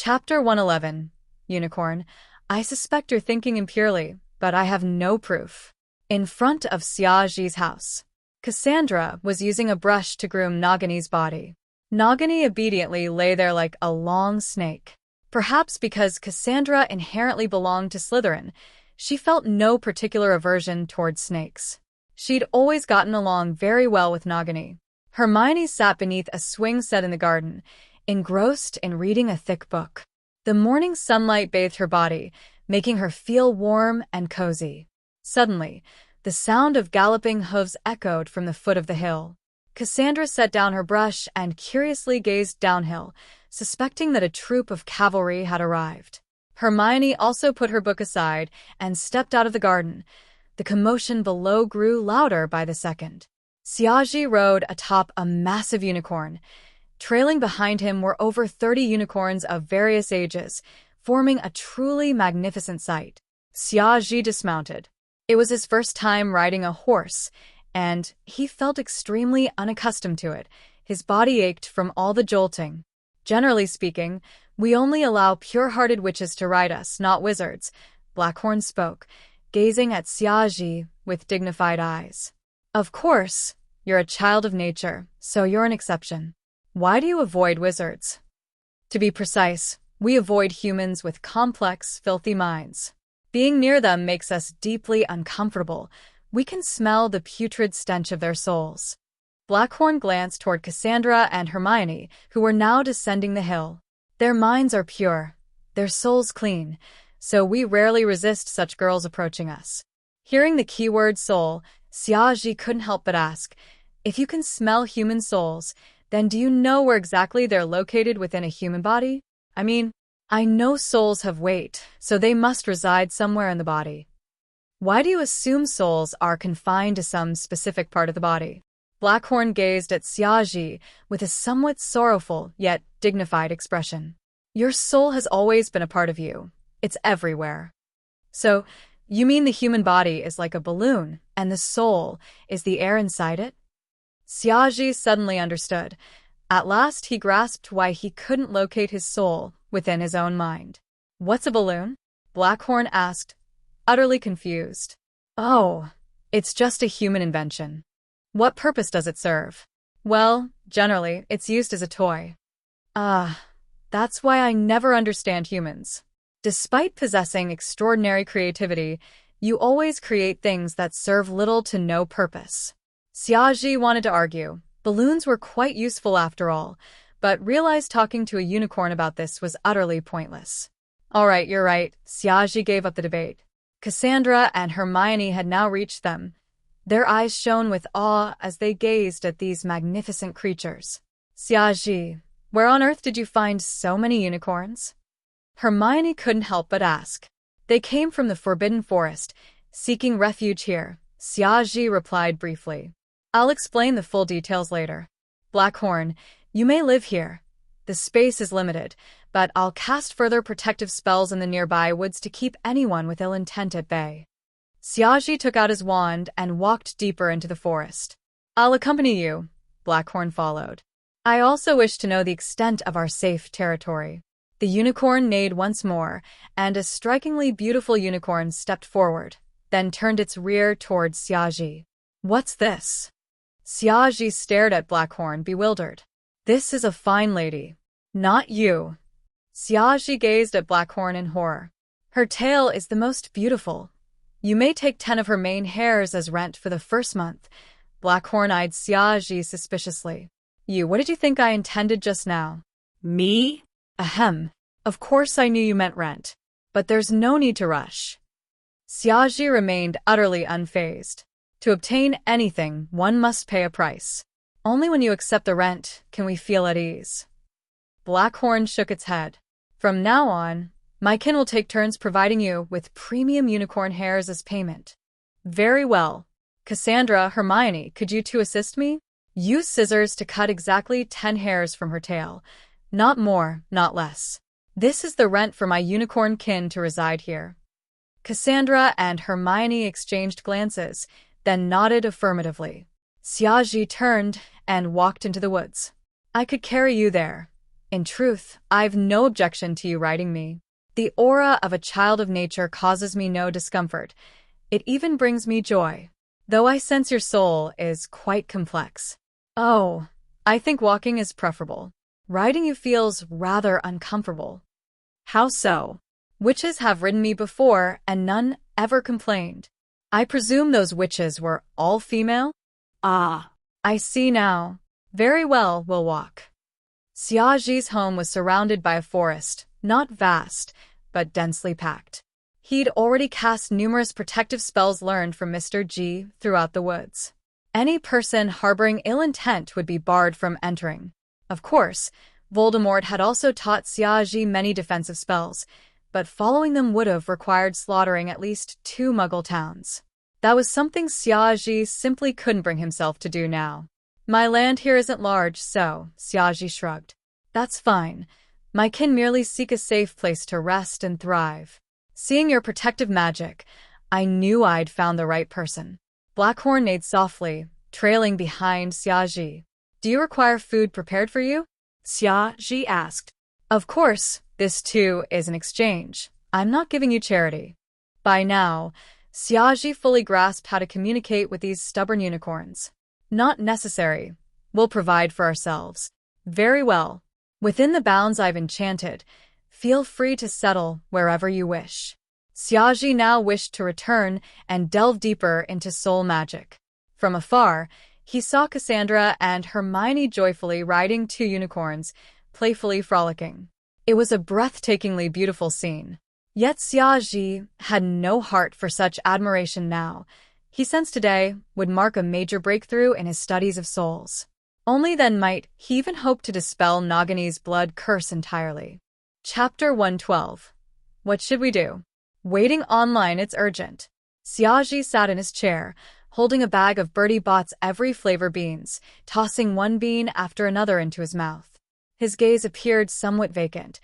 Chapter 111. Unicorn. I suspect you're thinking impurely, but I have no proof. In front of Xiaoji's house, Cassandra was using a brush to groom Nagani's body. Nagani obediently lay there like a long snake. Perhaps because Cassandra inherently belonged to Slytherin, she felt no particular aversion towards snakes. She'd always gotten along very well with Nagani. Hermione sat beneath a swing set in the garden, engrossed in reading a thick book. The morning sunlight bathed her body, making her feel warm and cozy. Suddenly, the sound of galloping hooves echoed from the foot of the hill. Cassandra set down her brush and curiously gazed downhill, suspecting that a troop of cavalry had arrived. Hermione also put her book aside and stepped out of the garden. The commotion below grew louder by the second. Xiaoji rode atop a massive unicorn. Trailing behind him were over 30 unicorns of various ages, forming a truly magnificent sight. Xiaoji dismounted. It was his first time riding a horse, and he felt extremely unaccustomed to it. His body ached from all the jolting. Generally speaking, we only allow pure-hearted witches to ride us, not wizards, Blackhorn spoke, gazing at Xiaoji with dignified eyes. Of course, you're a child of nature, so you're an exception. Why do you avoid wizards? To be precise, we avoid humans with complex, filthy minds. Being near them makes us deeply uncomfortable. We can smell the putrid stench of their souls. Blackhorn glanced toward Cassandra and Hermione, who were now descending the hill. Their minds are pure, their souls clean, so we rarely resist such girls approaching us. Hearing the keyword soul, Xiaoji couldn't help but ask, if you can smell human souls, then do you know where exactly they're located within a human body? I mean, I know souls have weight, so they must reside somewhere in the body. Why do you assume souls are confined to some specific part of the body? Blackhorn gazed at Xiaoji with a somewhat sorrowful yet dignified expression. Your soul has always been a part of you. It's everywhere. So, you mean the human body is like a balloon, and the soul is the air inside it? Xiaoji suddenly understood. At last he grasped why he couldn't locate his soul within his own mind. What's a balloon? Blackhorn asked, utterly confused. Oh, it's just a human invention. What purpose does it serve? Well, generally, it's used as a toy. That's why I never understand humans. Despite possessing extraordinary creativity, you always create things that serve little to no purpose. Xiaoji wanted to argue. Balloons were quite useful after all, but realized talking to a unicorn about this was utterly pointless. All right, you're right. Xiaoji gave up the debate. Cassandra and Hermione had now reached them. Their eyes shone with awe as they gazed at these magnificent creatures. Xiaoji, where on earth did you find so many unicorns? Hermione couldn't help but ask. They came from the Forbidden Forest, seeking refuge here. Xiaoji replied briefly. I'll explain the full details later. Blackhorn, you may live here. The space is limited, but I'll cast further protective spells in the nearby woods to keep anyone with ill intent at bay. Xiaoji took out his wand and walked deeper into the forest. I'll accompany you. Blackhorn followed. I also wish to know the extent of our safe territory. The unicorn neighed once more, and a strikingly beautiful unicorn stepped forward, then turned its rear towards Xiaoji. What's this? Xiaoji stared at Blackhorn, bewildered. This is a fine lady. Not you. Xiaoji gazed at Blackhorn in horror. Her tail is the most beautiful. You may take 10 of her mane hairs as rent for the first month. Blackhorn eyed Xiaoji suspiciously. What did you think I intended just now? Me? Ahem. Of course I knew you meant rent. But there's no need to rush. Xiaoji remained utterly unfazed. To obtain anything, one must pay a price. Only when you accept the rent can we feel at ease. Blackhorn shook its head. From now on, my kin will take turns providing you with premium unicorn hairs as payment. Very well. Cassandra, Hermione, could you two assist me? Use scissors to cut exactly 10 hairs from her tail. Not more, not less. This is the rent for my unicorn kin to reside here. Cassandra and Hermione exchanged glances, then nodded affirmatively. Xiaoji turned and walked into the woods. I could carry you there. In truth, I've no objection to you riding me. The aura of a child of nature causes me no discomfort. It even brings me joy. Though I sense your soul is quite complex. Oh, I think walking is preferable. Riding you feels rather uncomfortable. How so? Witches have ridden me before, and none ever complained. I presume those witches were all female? Ah, I see now. Very well, we'll walk. Xiaoji's home was surrounded by a forest, not vast, but densely packed. He'd already cast numerous protective spells learned from Mr. Ji throughout the woods. Any person harboring ill intent would be barred from entering. Of course, Voldemort had also taught Xiaoji many defensive spells, but following them would have required slaughtering at least 2 Muggle towns. That was something Xiaoji simply couldn't bring himself to do now. My land here isn't large, so, Xiaoji shrugged. That's fine. My kin merely seek a safe place to rest and thrive. Seeing your protective magic, I knew I'd found the right person. Blackhorn neighed softly, trailing behind Xiaoji. Do you require food prepared for you? Xiaoji asked. Of course, this too is an exchange. I'm not giving you charity. By now, Xiaoji fully grasped how to communicate with these stubborn unicorns. Not necessary. We'll provide for ourselves. Very well. Within the bounds I've enchanted, feel free to settle wherever you wish. Xiaoji now wished to return and delve deeper into soul magic. From afar, he saw Cassandra and Hermione joyfully riding 2 unicorns, playfully frolicking. It was a breathtakingly beautiful scene. Yet Xiaoji had no heart for such admiration now. He sensed today would mark a major breakthrough in his studies of souls. Only then might he even hope to dispel Nagani's blood curse entirely. Chapter 112. What should we do? Waiting online, it's urgent. Xiaoji sat in his chair, holding a bag of Bertie Bott's every flavor beans, tossing one bean after another into his mouth. His gaze appeared somewhat vacant.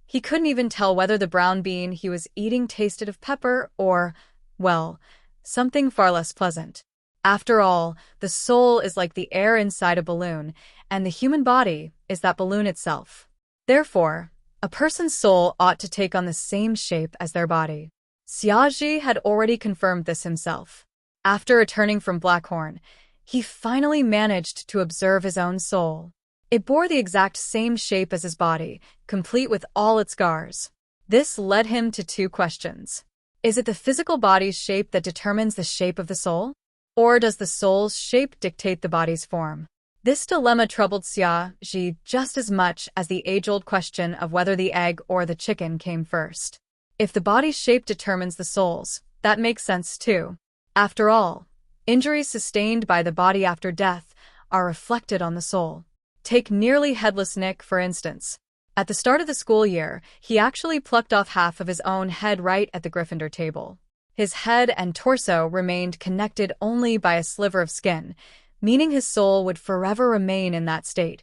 He couldn't even tell whether the brown bean he was eating tasted of pepper or, well, something far less pleasant. After all, the soul is like the air inside a balloon, and the human body is that balloon itself. Therefore, a person's soul ought to take on the same shape as their body. Xiaoji had already confirmed this himself. After returning from Blackhorn, he finally managed to observe his own soul. It bore the exact same shape as his body, complete with all its scars. This led him to 2 questions. Is it the physical body's shape that determines the shape of the soul? Or does the soul's shape dictate the body's form? This dilemma troubled Xiaoji just as much as the age-old question of whether the egg or the chicken came first. If the body's shape determines the soul's, that makes sense too. After all, injuries sustained by the body after death are reflected on the soul. Take nearly headless Nick, for instance. At the start of the school year, he actually plucked off half of his own head right at the Gryffindor table. His head and torso remained connected only by a sliver of skin, meaning his soul would forever remain in that state,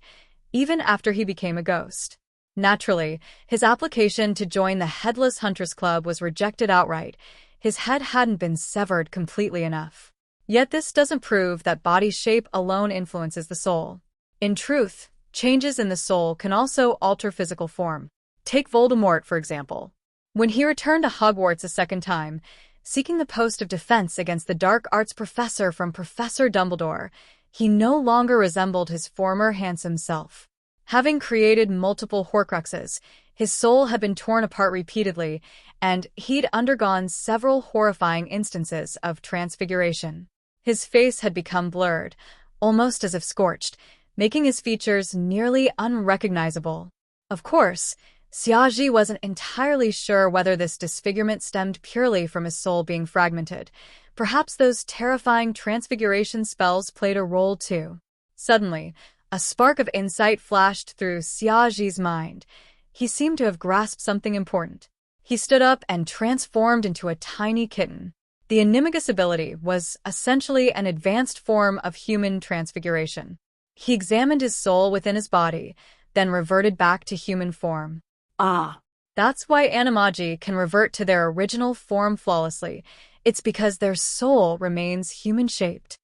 even after he became a ghost. Naturally, his application to join the Headless Hunters Club was rejected outright. His head hadn't been severed completely enough. Yet this doesn't prove that body shape alone influences the soul. In truth, changes in the soul can also alter physical form. Take Voldemort, for example. When he returned to Hogwarts a second time, seeking the post of defense against the dark arts professor from Professor Dumbledore, he no longer resembled his former handsome self. Having created multiple Horcruxes, his soul had been torn apart repeatedly, and he'd undergone several horrifying instances of transfiguration. His face had become blurred, almost as if scorched, making his features nearly unrecognizable. Of course, Xiaoji wasn't entirely sure whether this disfigurement stemmed purely from his soul being fragmented. Perhaps those terrifying transfiguration spells played a role too. Suddenly, a spark of insight flashed through Xiaoji's mind. He seemed to have grasped something important. He stood up and transformed into a tiny kitten. The Animagus ability was essentially an advanced form of human transfiguration. He examined his soul within his body, then reverted back to human form. Ah, that's why Animagi can revert to their original form flawlessly. It's because their soul remains human-shaped.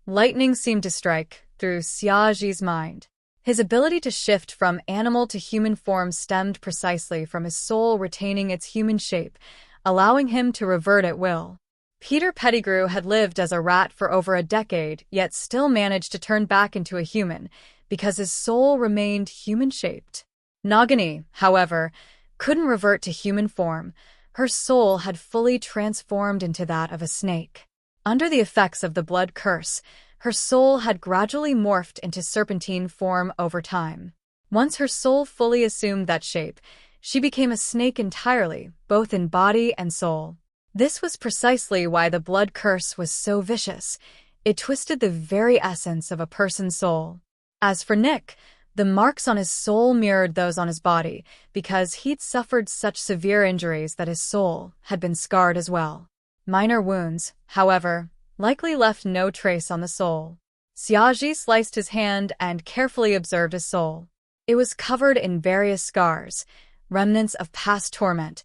Lightning seemed to strike through Xiaoji's mind. His ability to shift from animal to human form stemmed precisely from his soul retaining its human shape, allowing him to revert at will. Peter Pettigrew had lived as a rat for over a decade, yet still managed to turn back into a human, because his soul remained human-shaped. Nagini, however, couldn't revert to human form. Her soul had fully transformed into that of a snake. Under the effects of the blood curse, her soul had gradually morphed into serpentine form over time. Once her soul fully assumed that shape, she became a snake entirely, both in body and soul. This was precisely why the blood curse was so vicious. It twisted the very essence of a person's soul. As for Nick, the marks on his soul mirrored those on his body, because he'd suffered such severe injuries that his soul had been scarred as well. Minor wounds, however, likely left no trace on the soul. Xiaji sliced his hand and carefully observed his soul. It was covered in various scars, remnants of past torment,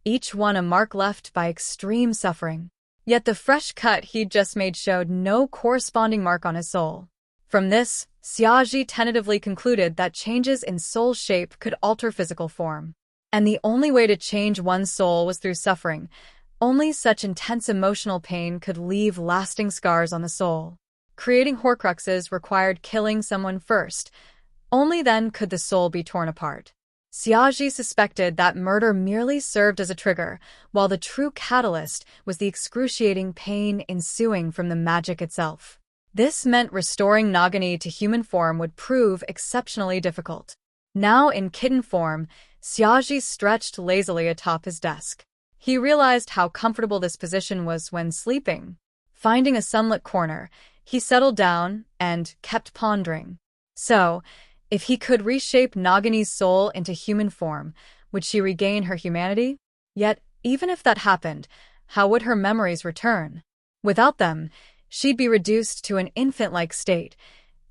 each one a mark left by extreme suffering. Yet the fresh cut he'd just made showed no corresponding mark on his soul. From this, Xiaji tentatively concluded that changes in soul shape could alter physical form. And the only way to change one's soul was through suffering. Only such intense emotional pain could leave lasting scars on the soul. Creating Horcruxes required killing someone first. Only then could the soul be torn apart. Xiaji suspected that murder merely served as a trigger, while the true catalyst was the excruciating pain ensuing from the magic itself. This meant restoring Nagini to human form would prove exceptionally difficult. Now in kitten form, Xiaji stretched lazily atop his desk. He realized how comfortable this position was when sleeping. Finding a sunlit corner, he settled down and kept pondering. So, if he could reshape Nagini's soul into human form, would she regain her humanity? Yet, even if that happened, how would her memories return? Without them, she'd be reduced to an infant-like state,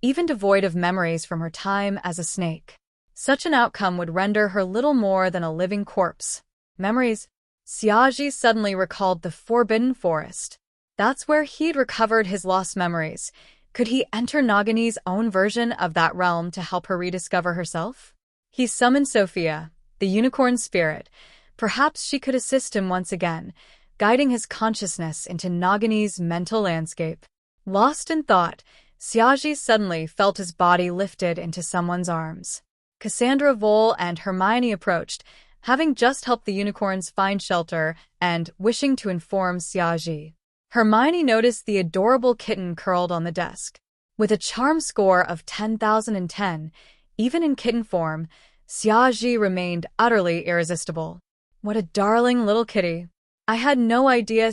even devoid of memories from her time as a snake. Such an outcome would render her little more than a living corpse. Memories? Xiaji suddenly recalled the Forbidden Forest. That's where he'd recovered his lost memories. Could he enter Nagini's own version of that realm to help her rediscover herself? He summoned Sophia, the unicorn spirit. Perhaps she could assist him once again, guiding his consciousness into Nagini's mental landscape. Lost in thought, Xiaji suddenly felt his body lifted into someone's arms. Cassandra Vole and Hermione approached, having just helped the unicorns find shelter and wishing to inform Xiaji. Hermione noticed the adorable kitten curled on the desk. With a charm score of 10,010, even in kitten form, Xiaji remained utterly irresistible. What a darling little kitty. I had no idea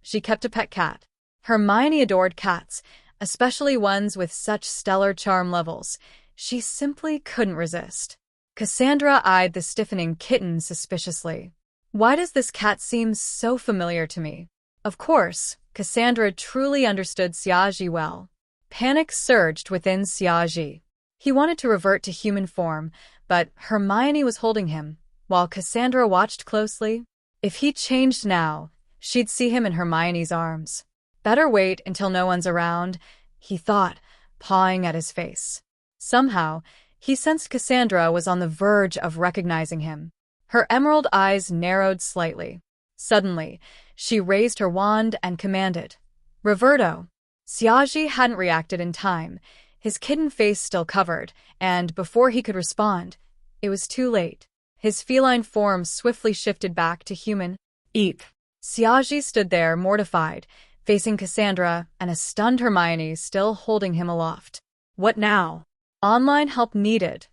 she kept a pet cat. Hermione adored cats, especially ones with such stellar charm levels. She simply couldn't resist. Cassandra eyed the stiffening kitten suspiciously. Why does this cat seem so familiar to me? Of course, Cassandra truly understood Xiaji well. Panic surged within Xiaji. He wanted to revert to human form, but Hermione was holding him, while Cassandra watched closely. If he changed now, she'd see him in Hermione's arms. Better wait until no one's around, he thought, pawing at his face. Somehow, he sensed Cassandra was on the verge of recognizing him. Her emerald eyes narrowed slightly. Suddenly, she raised her wand and commanded, "Reverto." Xiaji hadn't reacted in time, his kitten face still covered, and before he could respond, it was too late. His feline form swiftly shifted back to human. Eep. Xiaji stood there, mortified, facing Cassandra and a stunned Hermione still holding him aloft. What now? Online help needed.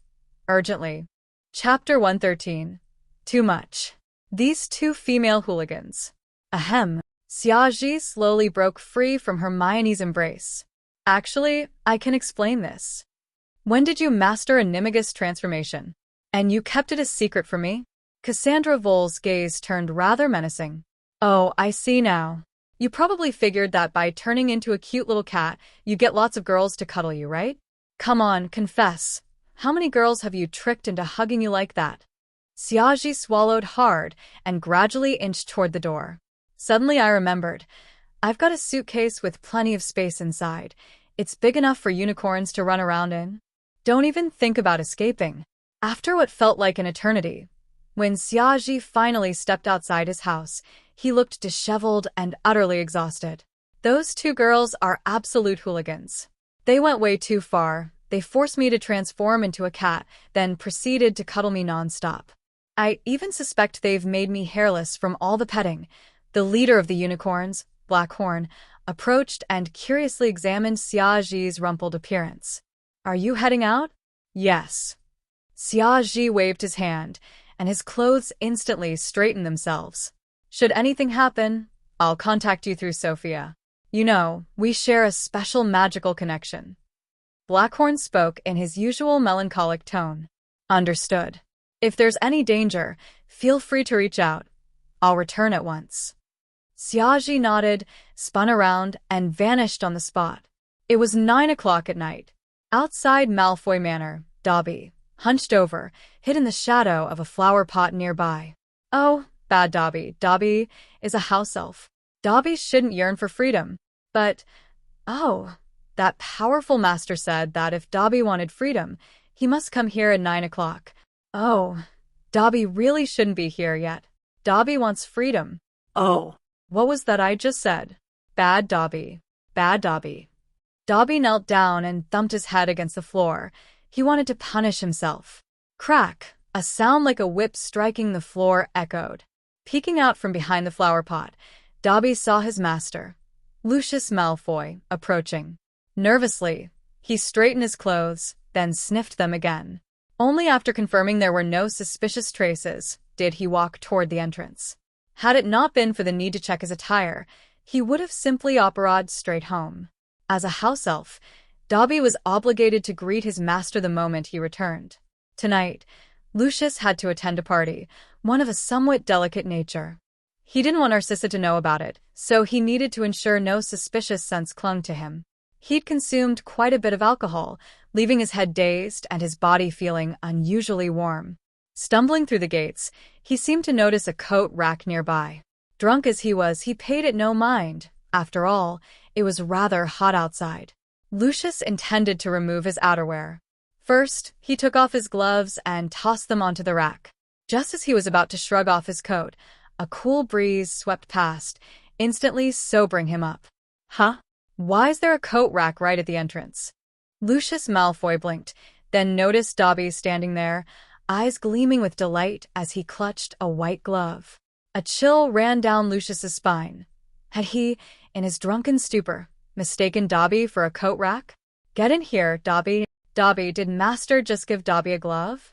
Urgently. Chapter 113. Too much. These two female hooligans. Ahem. Xiaji slowly broke free from Hermione's embrace. Actually, I can explain this. When did you master Animagus transformation? And you kept it a secret from me? Cassandra Vole's gaze turned rather menacing. Oh, I see now. You probably figured that by turning into a cute little cat, you get lots of girls to cuddle you, right? Come on, confess. How many girls have you tricked into hugging you like that? Xiaji swallowed hard and gradually inched toward the door. Suddenly I remembered. I've got a suitcase with plenty of space inside. It's big enough for unicorns to run around in. Don't even think about escaping. After what felt like an eternity, when Xiaji finally stepped outside his house, he looked disheveled and utterly exhausted. Those two girls are absolute hooligans. They went way too far. They forced me to transform into a cat, then proceeded to cuddle me nonstop. I even suspect they've made me hairless from all the petting. The leader of the unicorns, Blackhorn, approached and curiously examined Xiaji's rumpled appearance. Are you heading out? Yes. Xiaji waved his hand, and his clothes instantly straightened themselves. Should anything happen, I'll contact you through Sophia. You know, we share a special magical connection. Blackhorn spoke in his usual melancholic tone. Understood. If there's any danger, feel free to reach out. I'll return at once. Xiaji nodded, spun around, and vanished on the spot. It was 9 o'clock at night. Outside Malfoy Manor, Dobby, hunched over, hid in the shadow of a flower pot nearby. Oh, bad Dobby. Dobby is a house elf. Dobby shouldn't yearn for freedom. But, that powerful master said that if Dobby wanted freedom, he must come here at 9 o'clock. Oh, Dobby really shouldn't be here yet. Dobby wants freedom. Oh, what was that I just said? Bad Dobby. Bad Dobby. Dobby knelt down and thumped his head against the floor. He wanted to punish himself. Crack! A sound like a whip striking the floor echoed. Peeking out from behind the flower pot, Dobby saw his master, Lucius Malfoy, approaching. Nervously, he straightened his clothes, then sniffed them again. Only after confirming there were no suspicious traces did he walk toward the entrance. Had it not been for the need to check his attire, he would have simply operated straight home. As a house elf, Dobby was obligated to greet his master the moment he returned. Tonight, Lucius had to attend a party, one of a somewhat delicate nature. He didn't want Narcissa to know about it, so he needed to ensure no suspicious scents clung to him. He'd consumed quite a bit of alcohol, leaving his head dazed and his body feeling unusually warm. Stumbling through the gates, he seemed to notice a coat rack nearby. Drunk as he was, he paid it no mind. After all, it was rather hot outside. Lucius intended to remove his outerwear. First, he took off his gloves and tossed them onto the rack. Just as he was about to shrug off his coat, a cool breeze swept past, instantly sobering him up. Huh? Why is there a coat rack right at the entrance? Lucius Malfoy blinked, then noticed Dobby standing there, eyes gleaming with delight as he clutched a white glove. A chill ran down Lucius's spine. Had he, in his drunken stupor, mistaken Dobby for a coat rack? Get in here, Dobby. Dobby, did Master just give Dobby a glove?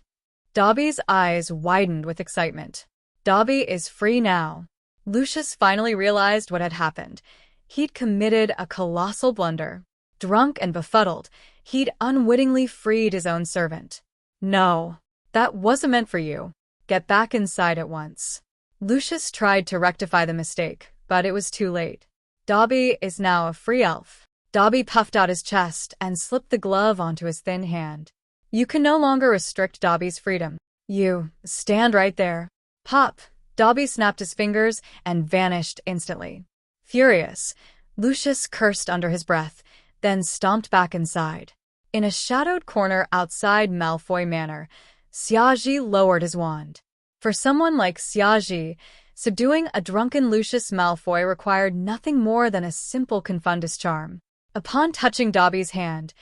Dobby's eyes widened with excitement. Dobby is free now. Lucius finally realized what had happened. He'd committed a colossal blunder. Drunk and befuddled, he'd unwittingly freed his own servant. No, that wasn't meant for you. Get back inside at once. Lucius tried to rectify the mistake, but it was too late. Dobby is now a free elf. Dobby puffed out his chest and slipped the glove onto his thin hand. You can no longer restrict Dobby's freedom. You stand right there. Pop! Dobby snapped his fingers and vanished instantly. Furious, Lucius cursed under his breath, then stomped back inside. In a shadowed corner outside Malfoy Manor, Xiaji lowered his wand. For someone like Xiaji, subduing a drunken Lucius Malfoy required nothing more than a simple confundus charm. Upon touching Dobby's hand,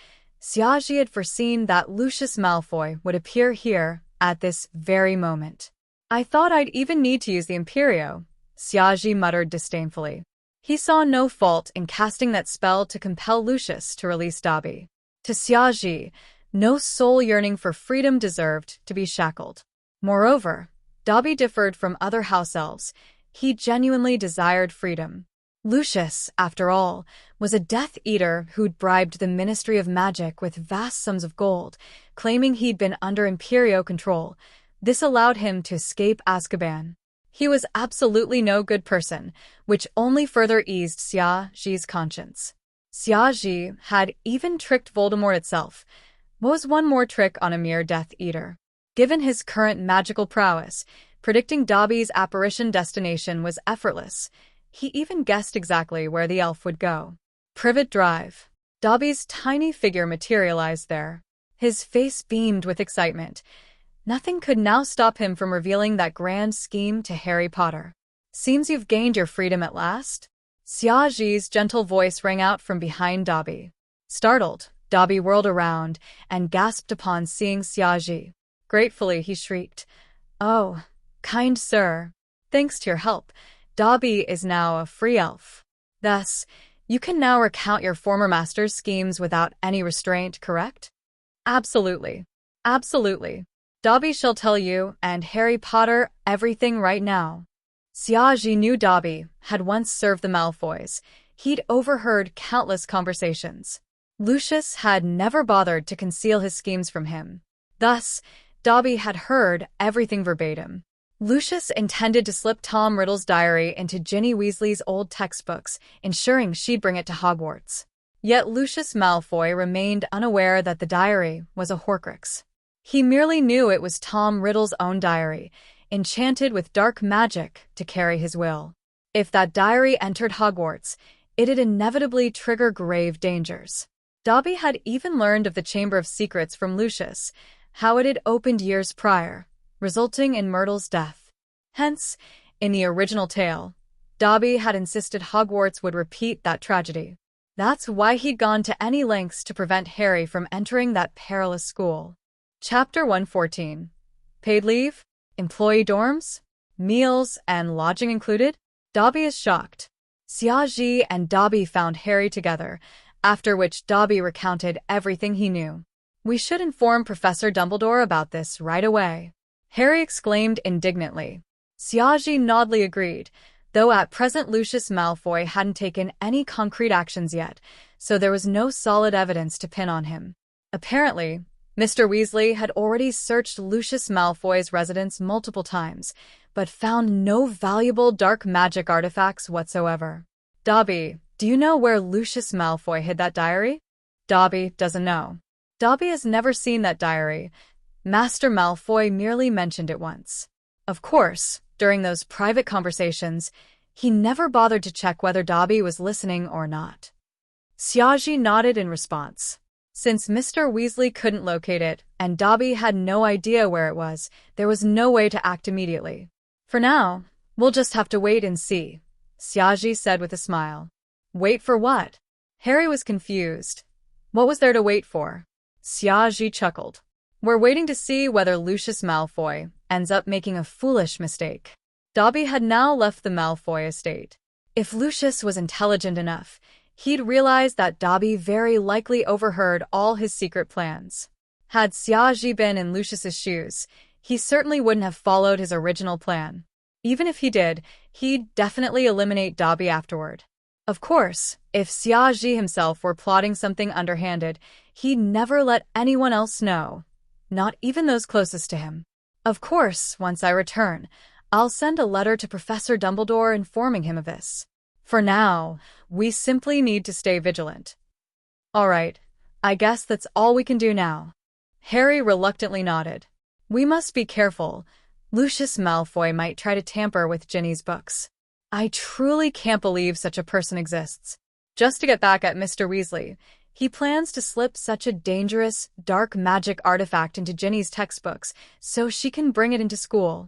Xiaji had foreseen that Lucius Malfoy would appear here at this very moment. I thought I'd even need to use the Imperio, Xiaji muttered disdainfully. He saw no fault in casting that spell to compel Lucius to release Dobby. To Xiaji, no soul yearning for freedom deserved to be shackled. Moreover, Dobby differed from other house elves. He genuinely desired freedom. Lucius, after all, was a Death Eater who'd bribed the Ministry of Magic with vast sums of gold, claiming he'd been under Imperio control. This allowed him to escape Azkaban. He was absolutely no good person, which only further eased Xiaji's conscience. Xiaji had even tricked Voldemort itself. What was one more trick on a mere Death Eater? Given his current magical prowess, predicting Dobby's apparition destination was effortless. He even guessed exactly where the elf would go. Privet Drive. Dobby's tiny figure materialized there. His face beamed with excitement. Nothing could now stop him from revealing that grand scheme to Harry Potter. "Seems you've gained your freedom at last?" Xiaoji's gentle voice rang out from behind Dobby. Startled, Dobby whirled around and gasped upon seeing Xiaoji. Gratefully, he shrieked, "Oh, kind sir, thanks to your help, Dobby is now a free elf. Thus, you can now recount your former master's schemes without any restraint, correct?" "Absolutely. Absolutely. Dobby shall tell you and Harry Potter everything right now." Xiaoji knew Dobby had once served the Malfoys. He'd overheard countless conversations. Lucius had never bothered to conceal his schemes from him. Thus, Dobby had heard everything verbatim. Lucius intended to slip Tom Riddle's diary into Ginny Weasley's old textbooks, ensuring she'd bring it to Hogwarts. Yet Lucius Malfoy remained unaware that the diary was a Horcrux. He merely knew it was Tom Riddle's own diary, enchanted with dark magic to carry his will. If that diary entered Hogwarts, it'd inevitably trigger grave dangers. Dobby had even learned of the Chamber of Secrets from Lucius, how it had opened years prior, resulting in Myrtle's death. Hence, in the original tale, Dobby had insisted Hogwarts would repeat that tragedy. That's why he'd gone to any lengths to prevent Harry from entering that perilous school. Chapter 114. Paid leave? Employee dorms? Meals and lodging included? Dobby is shocked. Xiaoji and Dobby found Harry together, after which Dobby recounted everything he knew. "We should inform Professor Dumbledore about this right away," Harry exclaimed indignantly. Xiaoji noddly agreed, though at present Lucius Malfoy hadn't taken any concrete actions yet, so there was no solid evidence to pin on him. Apparently, Mr. Weasley had already searched Lucius Malfoy's residence multiple times, but found no valuable dark magic artifacts whatsoever. "Dobby, do you know where Lucius Malfoy hid that diary?" Dobby doesn't know. Dobby has never seen that diary. Master Malfoy merely mentioned it once. Of course, during those private conversations, he never bothered to check whether Dobby was listening or not. Xiaoji nodded in response. Since Mr. Weasley couldn't locate it, and Dobby had no idea where it was, there was no way to act immediately. "For now, we'll just have to wait and see," Xiaoji said with a smile. "Wait for what?" Harry was confused. What was there to wait for? Xiaoji chuckled. "We're waiting to see whether Lucius Malfoy ends up making a foolish mistake." Dobby had now left the Malfoy estate. If Lucius was intelligent enough, he'd realize that Dobby very likely overheard all his secret plans. Had Xiaoji been in Lucius's shoes, he certainly wouldn't have followed his original plan. Even if he did, he'd definitely eliminate Dobby afterward. Of course, if Xiaoji himself were plotting something underhanded, he'd never let anyone else know, not even those closest to him. "Of course, once I return, I'll send a letter to Professor Dumbledore informing him of this. For now, we simply need to stay vigilant." "All right, I guess that's all we can do now." Harry reluctantly nodded. "We must be careful. Lucius Malfoy might try to tamper with Ginny's books. I truly can't believe such a person exists. Just to get back at Mr. Weasley, he plans to slip such a dangerous, dark magic artifact into Ginny's textbooks so she can bring it into school."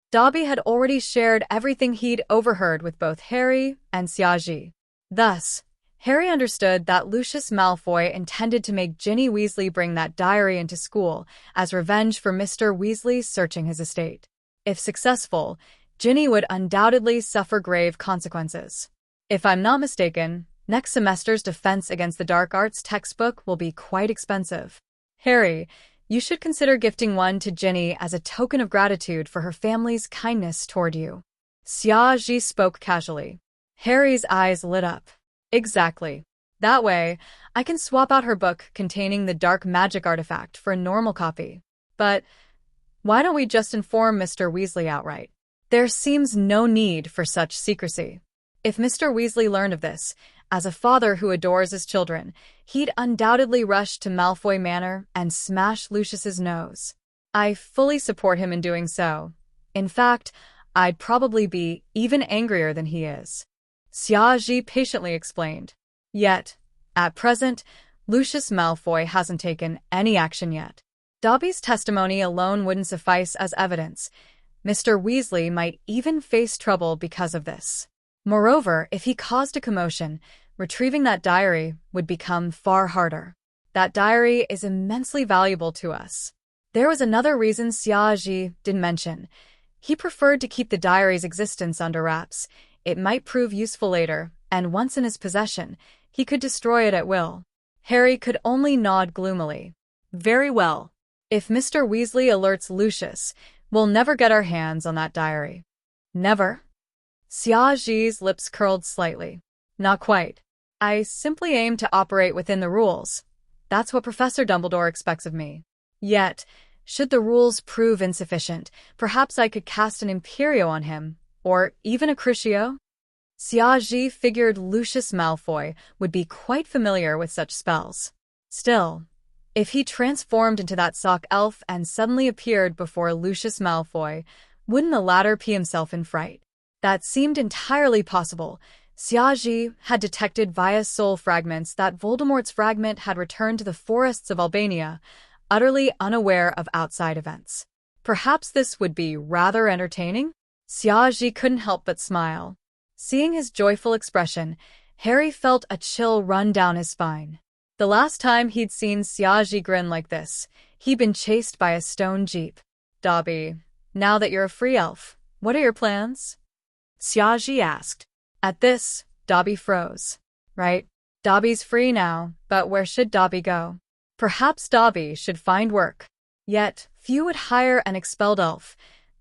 Dobby had already shared everything he'd overheard with both Harry and Xiaoji. Thus, Harry understood that Lucius Malfoy intended to make Ginny Weasley bring that diary into school as revenge for Mr. Weasley searching his estate. If successful, Ginny would undoubtedly suffer grave consequences. If I'm not mistaken, next semester's Defense Against the Dark Arts textbook will be quite expensive. Harry, you should consider gifting one to Ginny as a token of gratitude for her family's kindness toward you. Xiaoji spoke casually. Harry's eyes lit up. Exactly. That way, I can swap out her book containing the dark magic artifact for a normal copy. But why don't we just inform Mr. Weasley outright? There seems no need for such secrecy. If Mr. Weasley learned of this, as a father who adores his children, he'd undoubtedly rush to Malfoy Manor and smash Lucius's nose. I fully support him in doing so. In fact, I'd probably be even angrier than he is. Xiaoji patiently explained. Yet, at present, Lucius Malfoy hasn't taken any action yet. Dobby's testimony alone wouldn't suffice as evidence. Mr. Weasley might even face trouble because of this. Moreover, if he caused a commotion, retrieving that diary would become far harder. That diary is immensely valuable to us. There was another reason Xiaoji didn't mention. He preferred to keep the diary's existence under wraps. It might prove useful later, and once in his possession, he could destroy it at will. Harry could only nod gloomily. Very well. If Mr. Weasley alerts Lucius, we'll never get our hands on that diary. Never? Xiaoji's lips curled slightly. Not quite. I simply aim to operate within the rules. That's what Professor Dumbledore expects of me. Yet, should the rules prove insufficient, perhaps I could cast an Imperio on him, or even a Crucio? Xiaoji figured Lucius Malfoy would be quite familiar with such spells. Still, if he transformed into that sock elf and suddenly appeared before Lucius Malfoy, wouldn't the latter pee himself in fright? That seemed entirely possible. Xiaoji had detected via soul fragments that Voldemort's fragment had returned to the forests of Albania, utterly unaware of outside events. Perhaps this would be rather entertaining? Xiaoji couldn't help but smile. Seeing his joyful expression, Harry felt a chill run down his spine. The last time he'd seen Xiaoji grin like this, he'd been chased by a stone jeep. Dobby, now that you're a free elf, what are your plans? Xiaoji asked. At this, Dobby froze. Right, Dobby's free now, but where should Dobby go? Perhaps Dobby should find work. Yet, few would hire an expelled elf.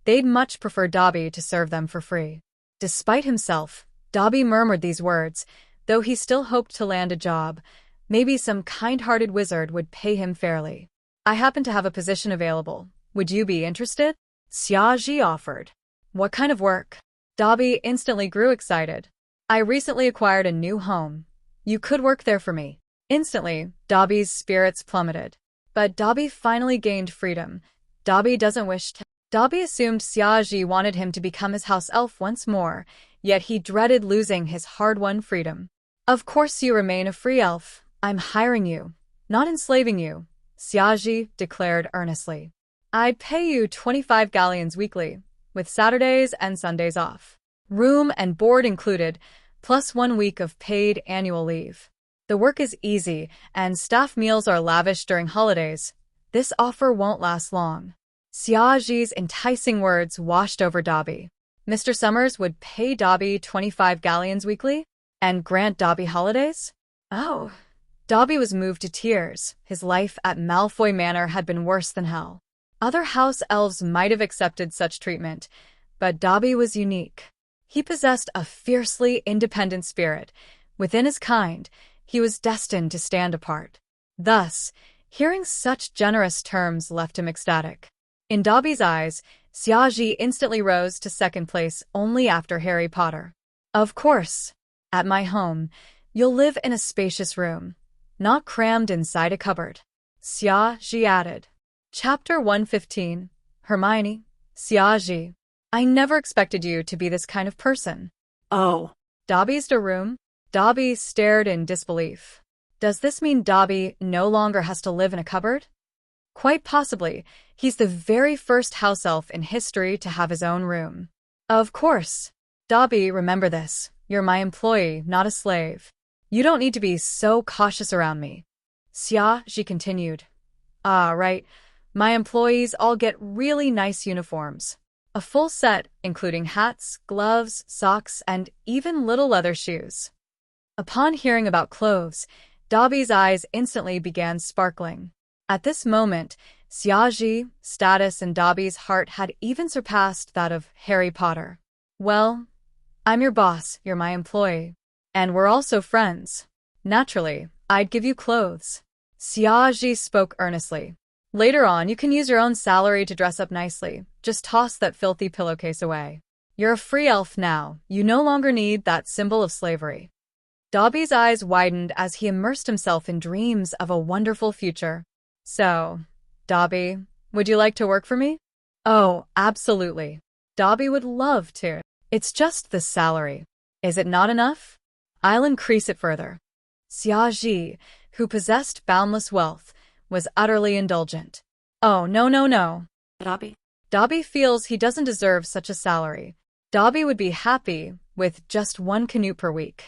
They'd much prefer Dobby to serve them for free. Despite himself, Dobby murmured these words, though he still hoped to land a job. Maybe some kind-hearted wizard would pay him fairly. I happen to have a position available. Would you be interested? Xiaoji offered. What kind of work? Dobby instantly grew excited. I recently acquired a new home. You could work there for me. Instantly, Dobby's spirits plummeted. But Dobby finally gained freedom. Dobby doesn't wish to. Dobby assumed Xiaoji wanted him to become his house elf once more, yet he dreaded losing his hard-won freedom. Of course you remain a free elf. I'm hiring you, not enslaving you, Xiaoji declared earnestly. I'd pay you 25 galleons weekly, with Saturdays and Sundays off. Room and board included, plus 1 week of paid annual leave. The work is easy, and staff meals are lavish during holidays. This offer won't last long. Xiaoji's enticing words washed over Dobby. Mr. Summers would pay Dobby 25 galleons weekly, and grant Dobby holidays? Oh. Dobby was moved to tears. His life at Malfoy Manor had been worse than hell. Other house elves might have accepted such treatment, but Dobby was unique. He possessed a fiercely independent spirit. Within his kind, he was destined to stand apart. Thus, hearing such generous terms left him ecstatic. In Dobby's eyes, Xiaoji instantly rose to second place only after Harry Potter. Of course, at my home, you'll live in a spacious room, not crammed inside a cupboard, Xiaoji added. Chapter 115. Hermione, Xiaoji. I never expected you to be this kind of person. Oh. Dobby's room? Dobby stared in disbelief. Does this mean Dobby no longer has to live in a cupboard? Quite possibly. He's the very first house elf in history to have his own room. Of course. Dobby, remember this. You're my employee, not a slave. You don't need to be so cautious around me. Xiaoji continued. Ah, right. My employees all get really nice uniforms. A full set, including hats, gloves, socks, and even little leather shoes. Upon hearing about clothes, Dobby's eyes instantly began sparkling. At this moment, Xiaoji's status in Dobby's heart had even surpassed that of Harry Potter. Well, I'm your boss, you're my employee. And we're also friends. Naturally, I'd give you clothes. Xiaoji spoke earnestly. Later on, you can use your own salary to dress up nicely. Just toss that filthy pillowcase away. You're a free elf now. You no longer need that symbol of slavery. Dobby's eyes widened as he immersed himself in dreams of a wonderful future. So, Dobby, would you like to work for me? Oh, absolutely. Dobby would love to. It's just the salary. Is it not enough? I'll increase it further. Xiaoji, who possessed boundless wealth, was utterly indulgent. Oh, no, no, no. Dobby feels he doesn't deserve such a salary. Dobby would be happy with just 1 canute per week.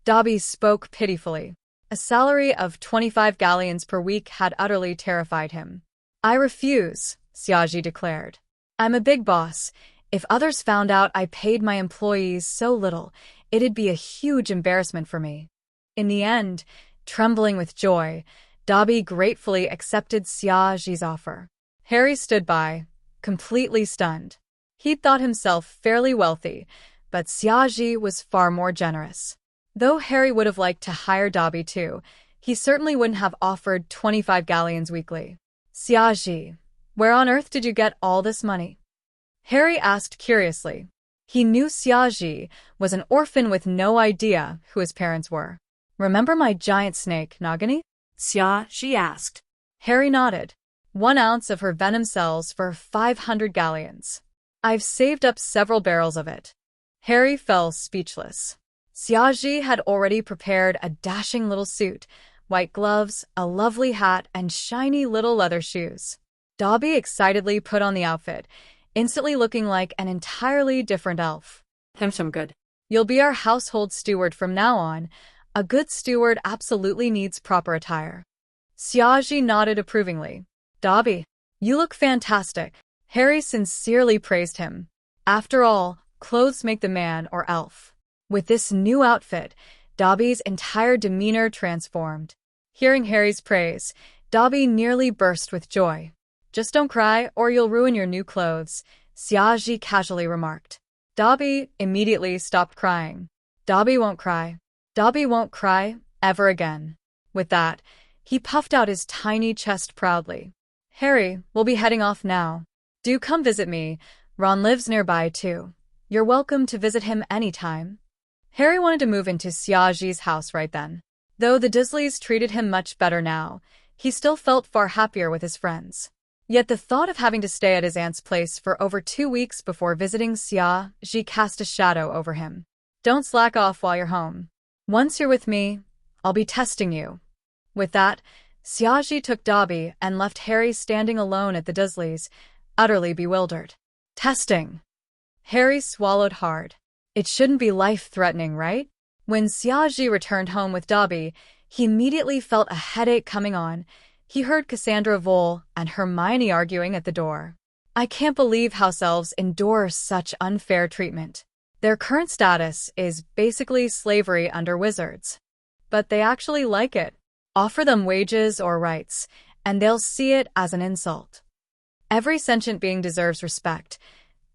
Dobby spoke pitifully. A salary of 25 galleons per week had utterly terrified him. I refuse, Xiaji declared. I'm a big boss. If others found out I paid my employees so little, it'd be a huge embarrassment for me. In the end, trembling with joy, Dobby gratefully accepted Xiaji's offer. Harry stood by, completely stunned. He'd thought himself fairly wealthy, but Xiaji was far more generous. Though Harry would have liked to hire Dobby too, he certainly wouldn't have offered 25 galleons weekly. Xiaji, where on earth did you get all this money? Harry asked curiously. He knew Xiaji was an orphan with no idea who his parents were. Remember my giant snake, Nagini? Xiaji asked. Harry nodded. 1 ounce of her venom cells for 500 galleons. I've saved up several barrels of it. Harry fell speechless. Xiaji had already prepared a dashing little suit, white gloves, a lovely hat, and shiny little leather shoes. Dobby excitedly put on the outfit, instantly looking like an entirely different elf. Him some good. You'll be our household steward from now on. A good steward absolutely needs proper attire. Xiaji nodded approvingly. Dobby, you look fantastic. Harry sincerely praised him. After all, clothes make the man or elf. With this new outfit, Dobby's entire demeanor transformed. Hearing Harry's praise, Dobby nearly burst with joy. Just don't cry or you'll ruin your new clothes, Xiaji casually remarked. Dobby immediately stopped crying. Dobby won't cry. Dobby won't cry ever again. With that, he puffed out his tiny chest proudly. Harry, we'll be heading off now. Do come visit me. Ron lives nearby too. You're welcome to visit him anytime. Harry wanted to move into Xiaji's house right then. Though the Dursleys treated him much better now, he still felt far happier with his friends. Yet the thought of having to stay at his aunt's place for over 2 weeks before visiting Xiaji cast a shadow over him. Don't slack off while you're home. Once you're with me, I'll be testing you. With that, Xiaji took Dobby and left Harry standing alone at the Dursleys, utterly bewildered. Testing. Harry swallowed hard. It shouldn't be life-threatening, right? When Xiaji returned home with Dobby, he immediately felt a headache coming on. He heard Cassandra Vole and Hermione arguing at the door. I can't believe house elves endure such unfair treatment. Their current status is basically slavery under wizards. But they actually like it. Offer them wages or rights, and they'll see it as an insult. Every sentient being deserves respect.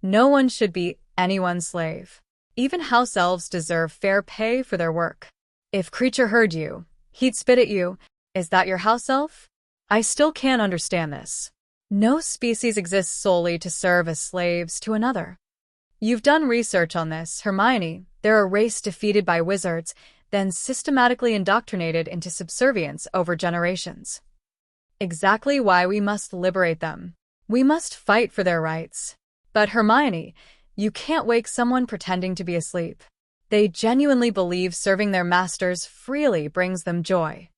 No one should be anyone's slave. Even house elves deserve fair pay for their work. If Creature heard you, he'd spit at you. Is that your house elf? I still can't understand this. No species exists solely to serve as slaves to another. You've done research on this, Hermione. They're a race defeated by wizards, then systematically indoctrinated into subservience over generations. Exactly why we must liberate them. We must fight for their rights. But Hermione, you can't wake someone pretending to be asleep. They genuinely believe serving their masters freely brings them joy.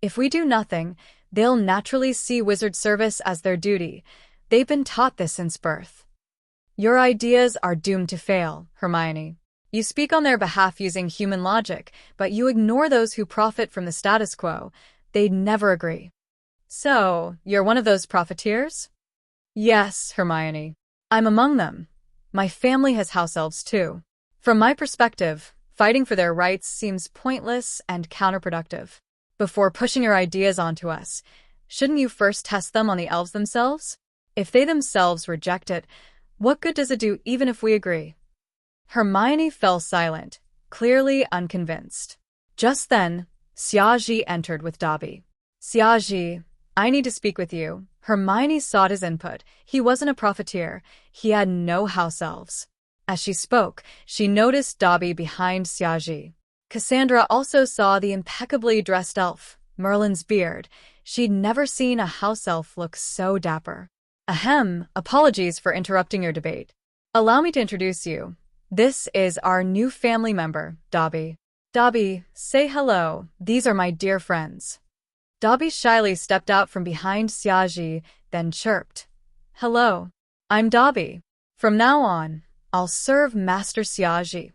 If we do nothing, they'll naturally see wizard service as their duty. They've been taught this since birth. Your ideas are doomed to fail, Hermione. You speak on their behalf using human logic, but you ignore those who profit from the status quo. They'd never agree. So, you're one of those profiteers? Yes, Hermione. I'm among them. My family has house elves too. From my perspective, fighting for their rights seems pointless and counterproductive. Before pushing your ideas onto us, shouldn't you first test them on the elves themselves? If they themselves reject it, what good does it do even if we agree? Hermione fell silent, clearly unconvinced. Just then, Xiaji entered with Dobby. Xiaji, I need to speak with you. Hermione sought his input. He wasn't a profiteer. He had no house elves. As she spoke, she noticed Dobby behind Xiaji. Cassandra also saw the impeccably dressed elf, Merlin's beard. She'd never seen a house elf look so dapper. Ahem, apologies for interrupting your debate. Allow me to introduce you. This is our new family member, Dobby. Dobby, say hello. These are my dear friends. Dobby shyly stepped out from behind Xiaoji, then chirped. Hello. I'm Dobby. From now on, I'll serve Master Xiaoji.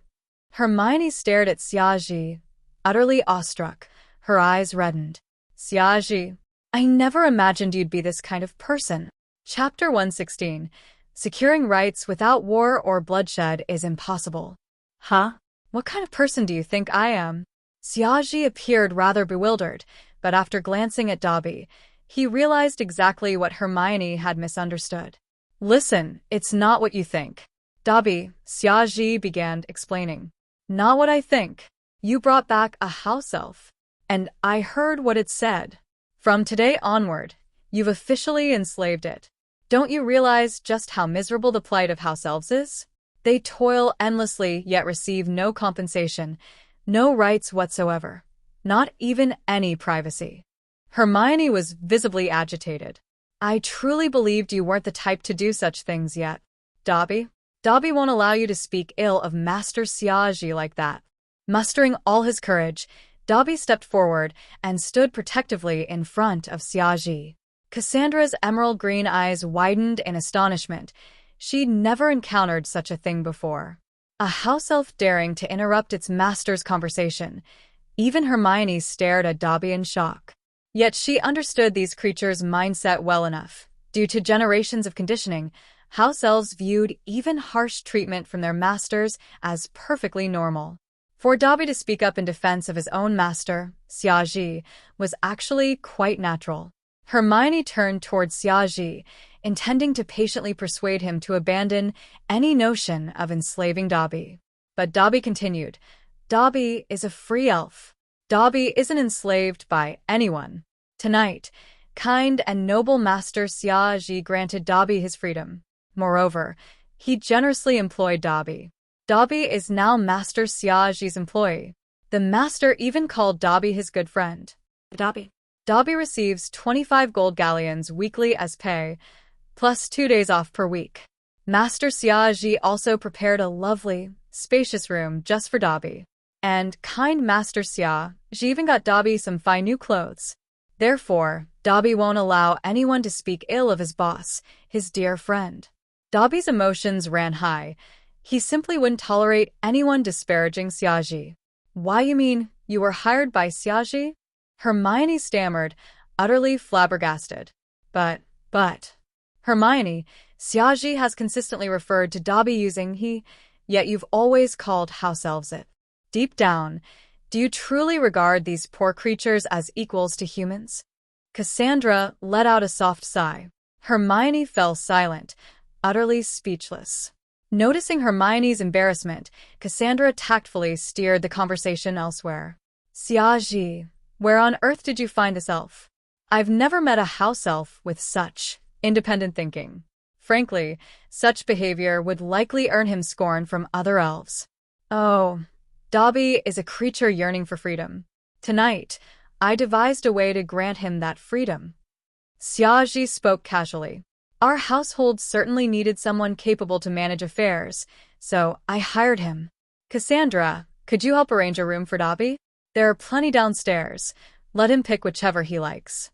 Hermione stared at Xiaoji, utterly awestruck. Her eyes reddened. Xiaoji, I never imagined you'd be this kind of person. Chapter 116. Securing rights without war or bloodshed is impossible. Huh? What kind of person do you think I am? Xiaoji appeared rather bewildered, but after glancing at Dobby, he realized exactly what Hermione had misunderstood. Listen, it's not what you think. Dobby, Xiaoji began explaining. Not what I think. You brought back a house elf, and I heard what it said. From today onward, you've officially enslaved it. Don't you realize just how miserable the plight of house elves is? They toil endlessly yet receive no compensation, no rights whatsoever, not even any privacy. Hermione was visibly agitated. I truly believed you weren't the type to do such things yet. Dobby won't allow you to speak ill of Master Xiaoji like that. Mustering all his courage, Dobby stepped forward and stood protectively in front of Xiaoji. Cassandra's emerald green eyes widened in astonishment. She'd never encountered such a thing before. A house elf daring to interrupt its master's conversation. Even Hermione stared at Dobby in shock. Yet she understood these creatures' mindset well enough. Due to generations of conditioning, house elves viewed even harsh treatment from their masters as perfectly normal. For Dobby to speak up in defense of his own master, Xiaoji, was actually quite natural. Hermione turned towards Xiaoji, intending to patiently persuade him to abandon any notion of enslaving Dobby. But Dobby continued, Dobby is a free elf. Dobby isn't enslaved by anyone. Tonight, kind and noble Master Xiaoji granted Dobby his freedom. Moreover, he generously employed Dobby. Dobby is now Master Xiaoji's employee. The master even called Dobby his good friend. Dobby receives 25 gold galleons weekly as pay, plus 2 days off per week. Master Xiaoji also prepared a lovely, spacious room just for Dobby. And kind Master Xiaoji even got Dobby some fine new clothes. Therefore, Dobby won't allow anyone to speak ill of his boss, his dear friend. Dobby's emotions ran high. He simply wouldn't tolerate anyone disparaging Xiaoji. Why, you mean you were hired by Xiaoji? Hermione stammered, utterly flabbergasted. But, Hermione, Xiaoji has consistently referred to Dobby using he, yet you've always called house elves it. Deep down, do you truly regard these poor creatures as equals to humans? Cassandra let out a soft sigh. Hermione fell silent, utterly speechless. Noticing Hermione's embarrassment, Cassandra tactfully steered the conversation elsewhere. Xiaoji, where on earth did you find this elf? I've never met a house elf with such independent thinking. Frankly, such behavior would likely earn him scorn from other elves. Oh, Dobby is a creature yearning for freedom. Tonight, I devised a way to grant him that freedom. Xiaoji spoke casually. Our household certainly needed someone capable to manage affairs, so I hired him. Cassandra, could you help arrange a room for Dobby? There are plenty downstairs. Let him pick whichever he likes.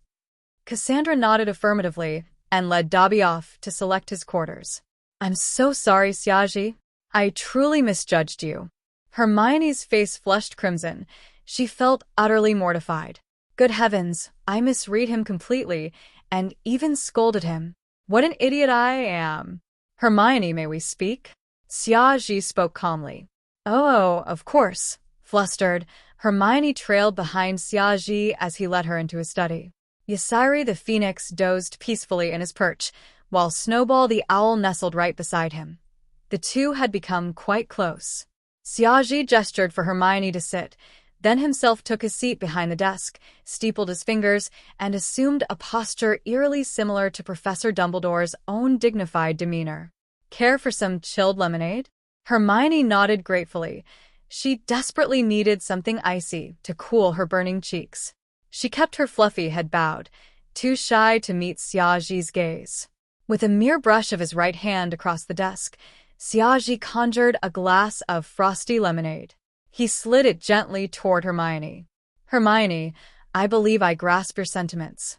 Cassandra nodded affirmatively and led Dobby off to select his quarters. I'm so sorry, Xiaoji. I truly misjudged you. Hermione's face flushed crimson. She felt utterly mortified. Good heavens, I misread him completely and even scolded him. What an idiot I am. Hermione, may we speak? Xiaoji spoke calmly. Oh, of course. Flustered, Hermione trailed behind Xiaoji as he led her into his study. Ysiri the phoenix dozed peacefully in his perch, while Snowball the owl nestled right beside him. The two had become quite close. Xiaoji gestured for Hermione to sit, then himself took his seat behind the desk, steepled his fingers, and assumed a posture eerily similar to Professor Dumbledore's own dignified demeanor. Care for some chilled lemonade? Hermione nodded gratefully. She desperately needed something icy to cool her burning cheeks. She kept her fluffy head bowed, too shy to meet Xiaoji's gaze. With a mere brush of his right hand across the desk, Xiaoji conjured a glass of frosty lemonade. He slid it gently toward Hermione. Hermione, I believe I grasp your sentiments.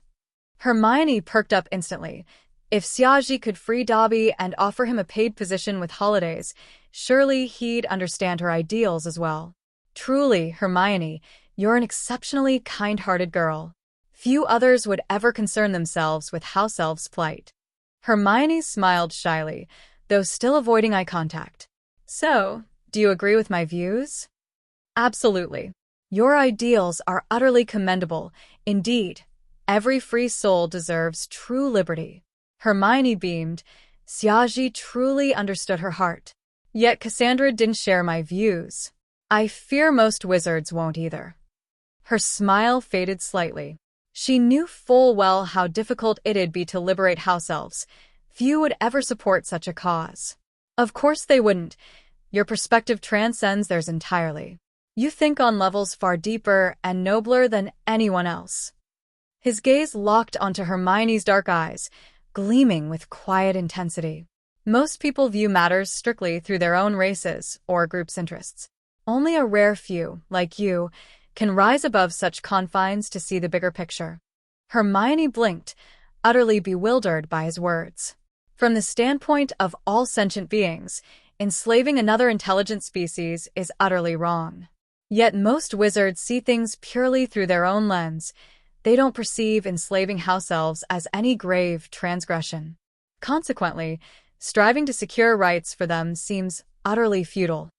Hermione perked up instantly. If Xiaji could free Dobby and offer him a paid position with holidays, surely he'd understand her ideals as well. Truly, Hermione, you're an exceptionally kind-hearted girl. Few others would ever concern themselves with house elves' plight. Hermione smiled shyly, though still avoiding eye contact. So, do you agree with my views? Absolutely. Your ideals are utterly commendable. Indeed, every free soul deserves true liberty. Hermione beamed. Xiaji truly understood her heart. Yet Cassandra didn't share my views. I fear most wizards won't either. Her smile faded slightly. She knew full well how difficult it'd be to liberate house elves. Few would ever support such a cause. Of course they wouldn't. Your perspective transcends theirs entirely. You think on levels far deeper and nobler than anyone else. His gaze locked onto Hermione's dark eyes, gleaming with quiet intensity. Most people view matters strictly through their own races or group's interests. Only a rare few, like you, can rise above such confines to see the bigger picture. Hermione blinked, utterly bewildered by his words. From the standpoint of all sentient beings, enslaving another intelligent species is utterly wrong. Yet most wizards see things purely through their own lens. They don't perceive enslaving house elves as any grave transgression. Consequently, striving to secure rights for them seems utterly futile.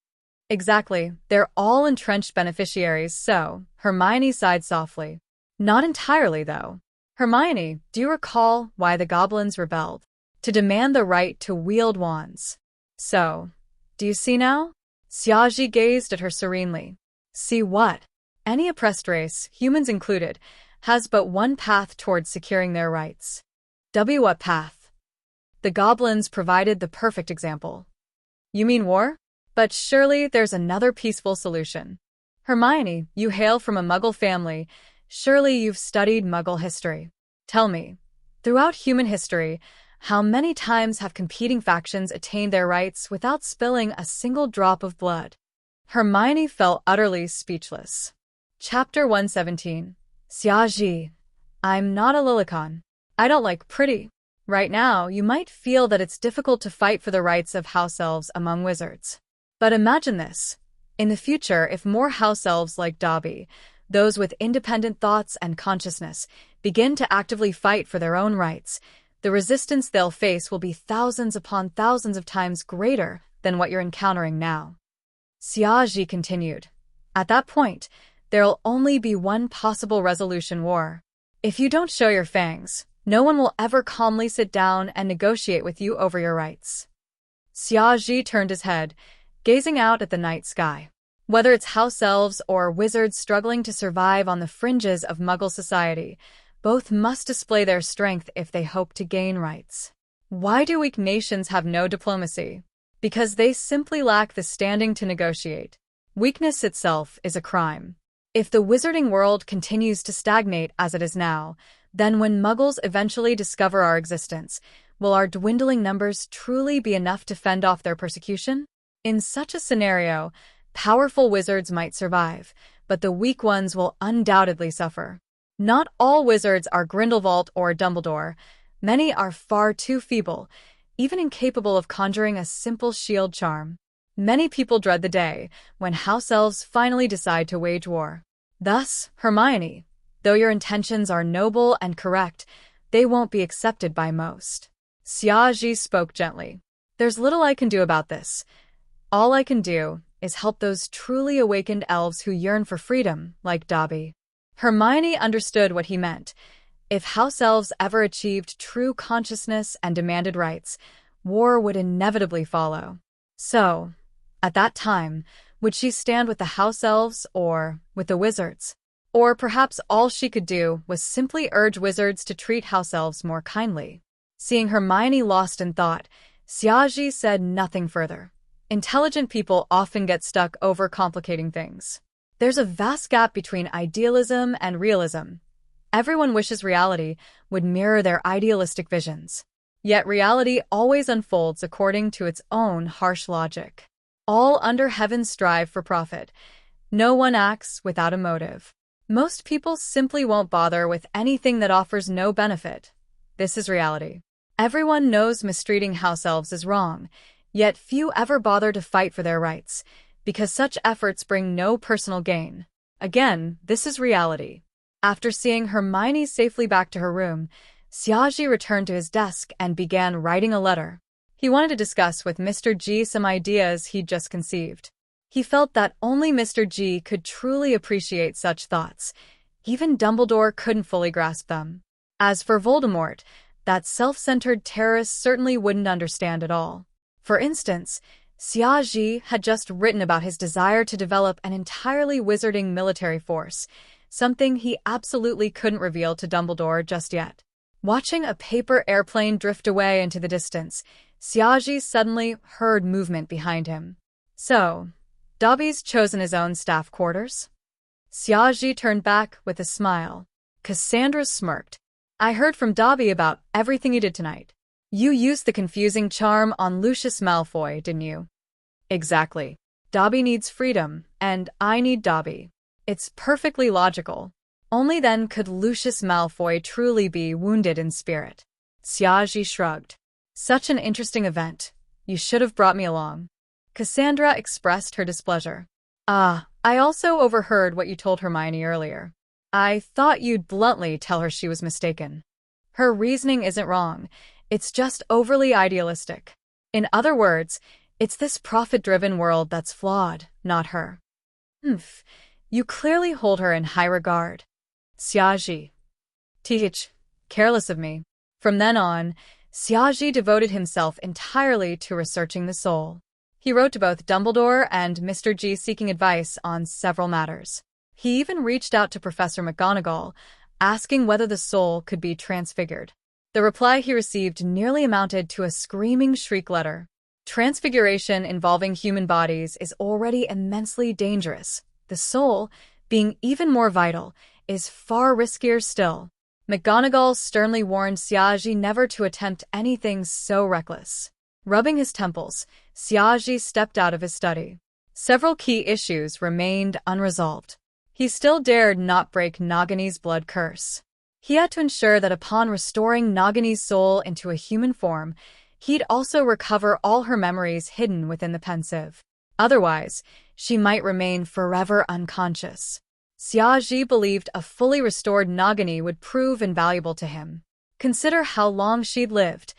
Exactly, they're all entrenched beneficiaries, so, Hermione sighed softly. Not entirely, though. Hermione, do you recall why the goblins rebelled? To demand the right to wield wands. So, do you see now? Xiaji gazed at her serenely. See what? Any oppressed race, humans included, has but one path towards securing their rights. What path? The goblins provided the perfect example. You mean war? But surely there's another peaceful solution. Hermione, you hail from a Muggle family. Surely you've studied Muggle history. Tell me, throughout human history, how many times have competing factions attained their rights without spilling a single drop of blood? Hermione felt utterly speechless. Chapter 117. Xiaji. I'm not a Lilicon. I don't like pretty. Right now, you might feel that it's difficult to fight for the rights of house elves among wizards. But imagine this. In the future, if more house elves like Dobby, those with independent thoughts and consciousness, begin to actively fight for their own rights, the resistance they'll face will be thousands upon thousands of times greater than what you're encountering now. Xiaji continued. At that point, there'll only be one possible resolution: war. If you don't show your fangs, no one will ever calmly sit down and negotiate with you over your rights. Xiaji turned his head, gazing out at the night sky. Whether it's house elves or wizards struggling to survive on the fringes of Muggle society, both must display their strength if they hope to gain rights. Why do weak nations have no diplomacy? Because they simply lack the standing to negotiate. Weakness itself is a crime. If the wizarding world continues to stagnate as it is now, then when Muggles eventually discover our existence, will our dwindling numbers truly be enough to fend off their persecution? In such a scenario, powerful wizards might survive, but the weak ones will undoubtedly suffer. Not all wizards are Grindelwald or Dumbledore. Many are far too feeble, even incapable of conjuring a simple shield charm. Many people dread the day when house elves finally decide to wage war. Thus, Hermione, though your intentions are noble and correct, they won't be accepted by most. Xiaji spoke gently. There's little I can do about this. All I can do is help those truly awakened elves who yearn for freedom, like Dobby. Hermione understood what he meant. If house elves ever achieved true consciousness and demanded rights, war would inevitably follow. So, at that time, would she stand with the house elves or with the wizards? Or perhaps all she could do was simply urge wizards to treat house elves more kindly. Seeing Hermione lost in thought, Xiaji said nothing further. Intelligent people often get stuck overcomplicating things. There's a vast gap between idealism and realism. Everyone wishes reality would mirror their idealistic visions. Yet reality always unfolds according to its own harsh logic. All under heaven strive for profit. No one acts without a motive. Most people simply won't bother with anything that offers no benefit. This is reality. Everyone knows mistreating house elves is wrong, yet few ever bother to fight for their rights, because such efforts bring no personal gain. Again, this is reality. After seeing Hermione safely back to her room, Xiaji returned to his desk and began writing a letter. He wanted to discuss with Mr. G some ideas he'd just conceived. He felt that only Mr. G could truly appreciate such thoughts. Even Dumbledore couldn't fully grasp them. As for Voldemort, that self-centered terrorist certainly wouldn't understand at all. For instance, Xiaji had just written about his desire to develop an entirely wizarding military force, something he absolutely couldn't reveal to Dumbledore just yet. Watching a paper airplane drift away into the distance, Xiaji suddenly heard movement behind him. So, Dobby's chosen his own staff quarters? Xiaji turned back with a smile. Cassandra smirked. I heard from Dobby about everything you did tonight. You used the confusing charm on Lucius Malfoy, didn't you? Exactly. Dobby needs freedom, and I need Dobby. It's perfectly logical. Only then could Lucius Malfoy truly be wounded in spirit. Xiaji shrugged. Such an interesting event. You should have brought me along. Cassandra expressed her displeasure. I also overheard what you told Hermione earlier. I thought you'd bluntly tell her she was mistaken. Her reasoning isn't wrong. It's just overly idealistic. In other words, it's this profit-driven world that's flawed, not her. You clearly hold her in high regard. Xiaji. Teach. Careless of me. From then on, Xiaji devoted himself entirely to researching the soul. He wrote to both Dumbledore and Mr. G seeking advice on several matters. He even reached out to Professor McGonagall, asking whether the soul could be transfigured. The reply he received nearly amounted to a screaming shriek letter. Transfiguration involving human bodies is already immensely dangerous. The soul, being even more vital, is far riskier still. McGonagall sternly warned Xiaji never to attempt anything so reckless. Rubbing his temples, Xiaji stepped out of his study. Several key issues remained unresolved. He still dared not break Nagini's blood curse. He had to ensure that upon restoring Nagini's soul into a human form, he'd also recover all her memories hidden within the pensive. Otherwise, she might remain forever unconscious. Xiaji believed a fully restored Nagini would prove invaluable to him. Consider how long she'd lived.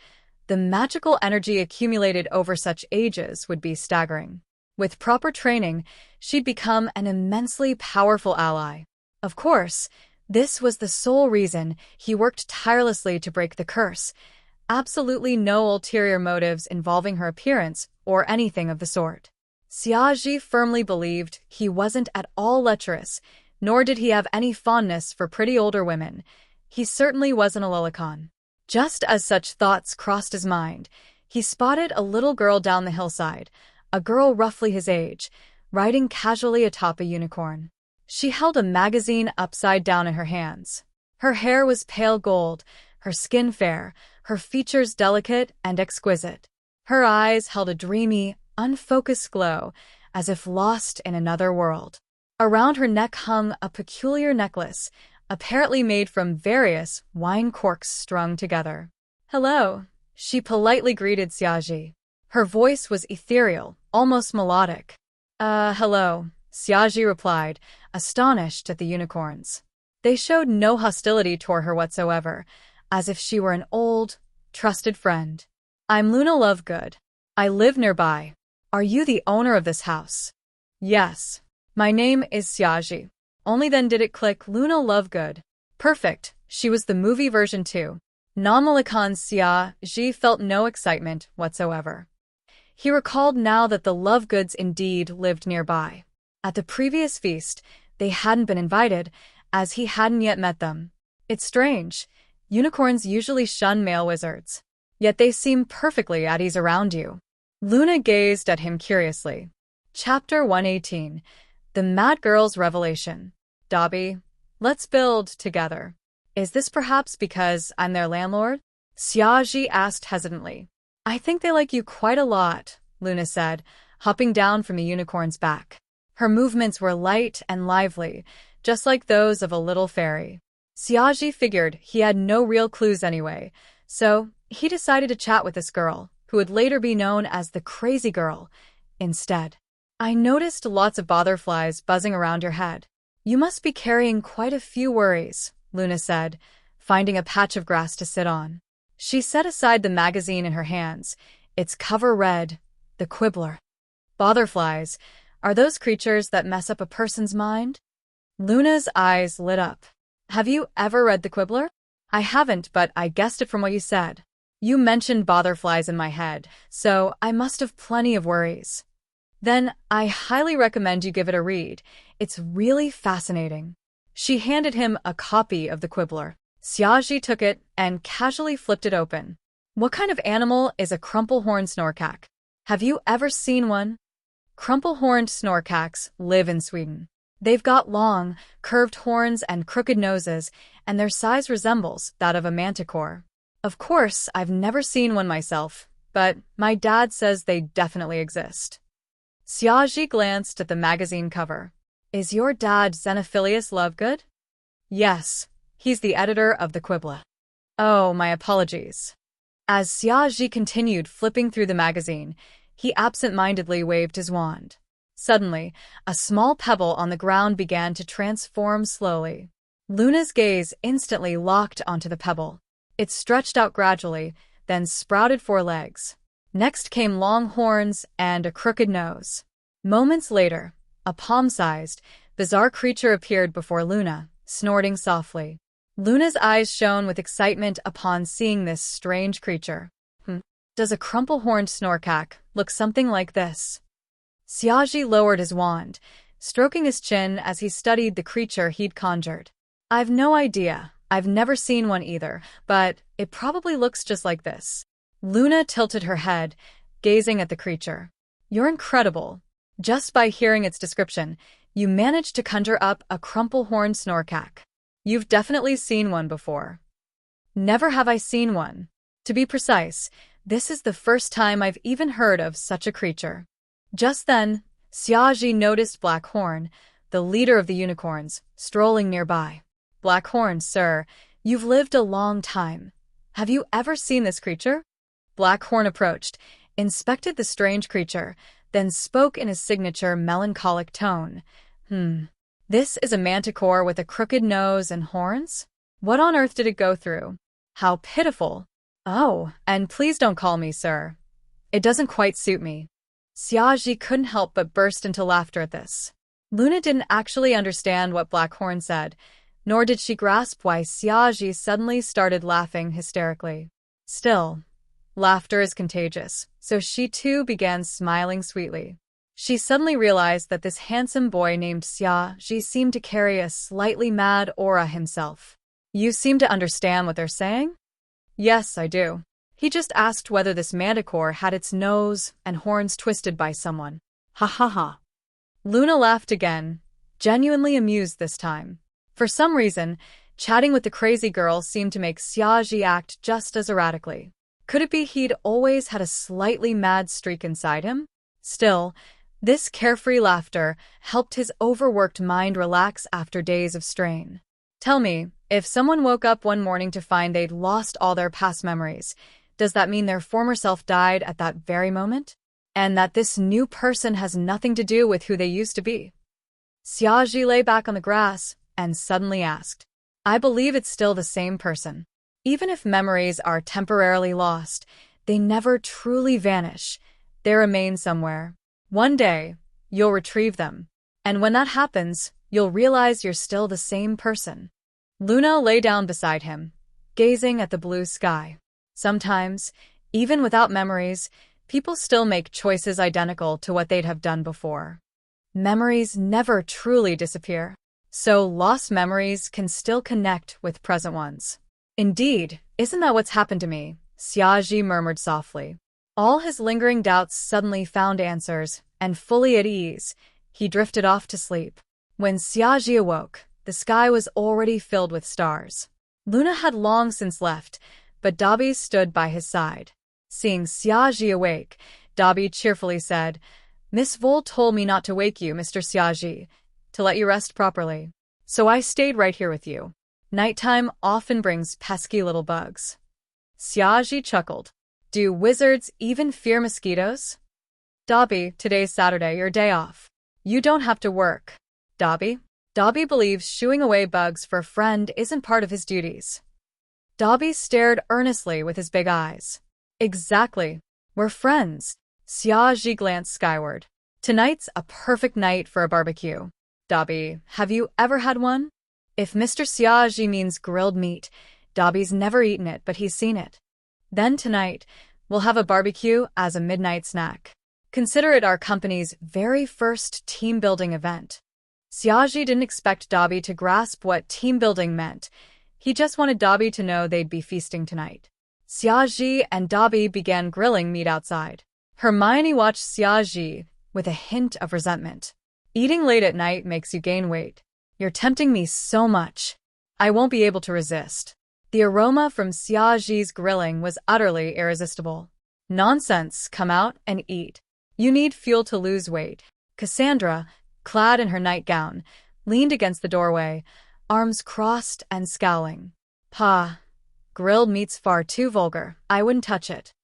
The magical energy accumulated over such ages would be staggering. With proper training, she'd become an immensely powerful ally. Of course, this was the sole reason he worked tirelessly to break the curse. Absolutely no ulterior motives involving her appearance or anything of the sort. Xiaji firmly believed he wasn't at all lecherous, nor did he have any fondness for pretty older women. He certainly wasn't a lolicon. Just as such thoughts crossed his mind, he spotted a little girl down the hillside, a girl roughly his age, riding casually atop a unicorn. She held a magazine upside down in her hands. Her hair was pale gold, her skin fair, her features delicate and exquisite. Her eyes held a dreamy, unfocused glow, as if lost in another world. Around her neck hung a peculiar necklace, apparently made from various wine corks strung together. Hello, she politely greeted Xiaji. Her voice was ethereal, almost melodic. Hello, Xiaji replied, astonished at the unicorns. They showed no hostility toward her whatsoever, as if she were an old, trusted friend. I'm Luna Lovegood. I live nearby. Are you the owner of this house? Yes. My name is Xiaji. Only then did it click. Luna Lovegood. Perfect. She was the movie version too. Non-Malikan Xiaji felt no excitement whatsoever. He recalled now that the Lovegoods indeed lived nearby. At the previous feast, they hadn't been invited, as he hadn't yet met them. It's strange. Unicorns usually shun male wizards. Yet they seem perfectly at ease around you. Luna gazed at him curiously. Chapter 118. The Mad Girl's Revelation. Dobby, let's build together. Is this perhaps because I'm their landlord? Xiaji asked hesitantly. I think they like you quite a lot, Luna said, hopping down from the unicorn's back. Her movements were light and lively, just like those of a little fairy. Xiaoji figured he had no real clues anyway, so he decided to chat with this girl, who would later be known as the Crazy Girl, instead. I noticed lots of botherflies buzzing around your head. You must be carrying quite a few worries, Luna said, finding a patch of grass to sit on. She set aside the magazine in her hands. Its cover read, The Quibbler. Botherflies, are those creatures that mess up a person's mind? Luna's eyes lit up. Have you ever read The Quibbler? I haven't, but I guessed it from what you said. You mentioned botherflies in my head, so I must have plenty of worries. Then I highly recommend you give it a read. It's really fascinating. She handed him a copy of The Quibbler. Xiaoji took it and casually flipped it open. What kind of animal is a crumple-horned snorkack? Have you ever seen one? Crumple-horned snorkacks live in Sweden. They've got long, curved horns and crooked noses, and their size resembles that of a manticore. Of course, I've never seen one myself, but my dad says they definitely exist. Xiaoji glanced at the magazine cover. Is your dad Xenophilius Lovegood? Yes, he's the editor of The Quibbler. Oh, my apologies. As Xiaoji continued flipping through the magazine, he absent-mindedly waved his wand. Suddenly, a small pebble on the ground began to transform slowly. Luna's gaze instantly locked onto the pebble. It stretched out gradually, then sprouted 4 legs. Next came long horns and a crooked nose. Moments later, a palm-sized, bizarre creature appeared before Luna, snorting softly. Luna's eyes shone with excitement upon seeing this strange creature. Does a crumple-horned snorkack look something like this? Xiaoji lowered his wand, stroking his chin as he studied the creature he'd conjured. I've no idea. I've never seen one either, but it probably looks just like this. Luna tilted her head, gazing at the creature. You're incredible. Just by hearing its description, you managed to conjure up a crumple-horned snorkack. You've definitely seen one before. Never have I seen one. To be precise, this is the first time I've even heard of such a creature. Just then, Xiaoji noticed Blackhorn, the leader of the unicorns, strolling nearby. Blackhorn, sir, you've lived a long time. Have you ever seen this creature? Blackhorn approached, inspected the strange creature, then spoke in his signature melancholic tone. This is a manticore with a crooked nose and horns? What on earth did it go through? How pitiful. Oh, and please don't call me sir. It doesn't quite suit me. Xiaoji couldn't help but burst into laughter at this. Luna didn't actually understand what Blackhorn said, nor did she grasp why Xiaoji suddenly started laughing hysterically. Still, laughter is contagious, so she too began smiling sweetly. She suddenly realized that this handsome boy named Xiaoji seemed to carry a slightly mad aura himself. You seem to understand what they're saying? Yes, I do. He just asked whether this manticore had its nose and horns twisted by someone. Ha ha ha. Luna laughed again, genuinely amused this time. For some reason, chatting with the crazy girl seemed to make Xiaoji act just as erratically. Could it be he'd always had a slightly mad streak inside him? Still, this carefree laughter helped his overworked mind relax after days of strain. Tell me, if someone woke up one morning to find they'd lost all their past memories, does that mean their former self died at that very moment? And that this new person has nothing to do with who they used to be? Xiaoji lay back on the grass and suddenly asked, I believe it's still the same person. Even if memories are temporarily lost, they never truly vanish. They remain somewhere. One day, you'll retrieve them. And when that happens, you'll realize you're still the same person. Luna lay down beside him, gazing at the blue sky. Sometimes, even without memories, people still make choices identical to what they'd have done before. Memories never truly disappear, so lost memories can still connect with present ones. Indeed, isn't that what's happened to me? Xiaoji murmured softly. All his lingering doubts suddenly found answers, and fully at ease, he drifted off to sleep. When Xiaoji awoke, the sky was already filled with stars. Luna had long since left, but Dobby stood by his side. Seeing Xiaoji awake, Dobby cheerfully said, Miss Vole told me not to wake you, Mr. Xiaoji, to let you rest properly. So I stayed right here with you. Nighttime often brings pesky little bugs. Xiaoji chuckled. Do wizards even fear mosquitoes? Dobby, today's Saturday, your day off. You don't have to work. Dobby? Dobby believes shooing away bugs for a friend isn't part of his duties. Dobby stared earnestly with his big eyes. Exactly. We're friends. Xiaoji glanced skyward. Tonight's a perfect night for a barbecue. Dobby, have you ever had one? If Mr. Xiaoji means grilled meat, Dobby's never eaten it, but he's seen it. Then tonight, we'll have a barbecue as a midnight snack. Consider it our company's very first team-building event. Xiaoji didn't expect Dobby to grasp what team-building meant. He just wanted Dobby to know they'd be feasting tonight. Xiaoji and Dobby began grilling meat outside. Hermione watched Xiaoji with a hint of resentment. Eating late at night makes you gain weight. You're tempting me so much. I won't be able to resist. The aroma from Xiaoji's grilling was utterly irresistible. Nonsense, come out and eat. You need fuel to lose weight. Cassandra, clad in her nightgown, leaned against the doorway, arms crossed and scowling. Pa, grilled meat's far too vulgar. I wouldn't touch it.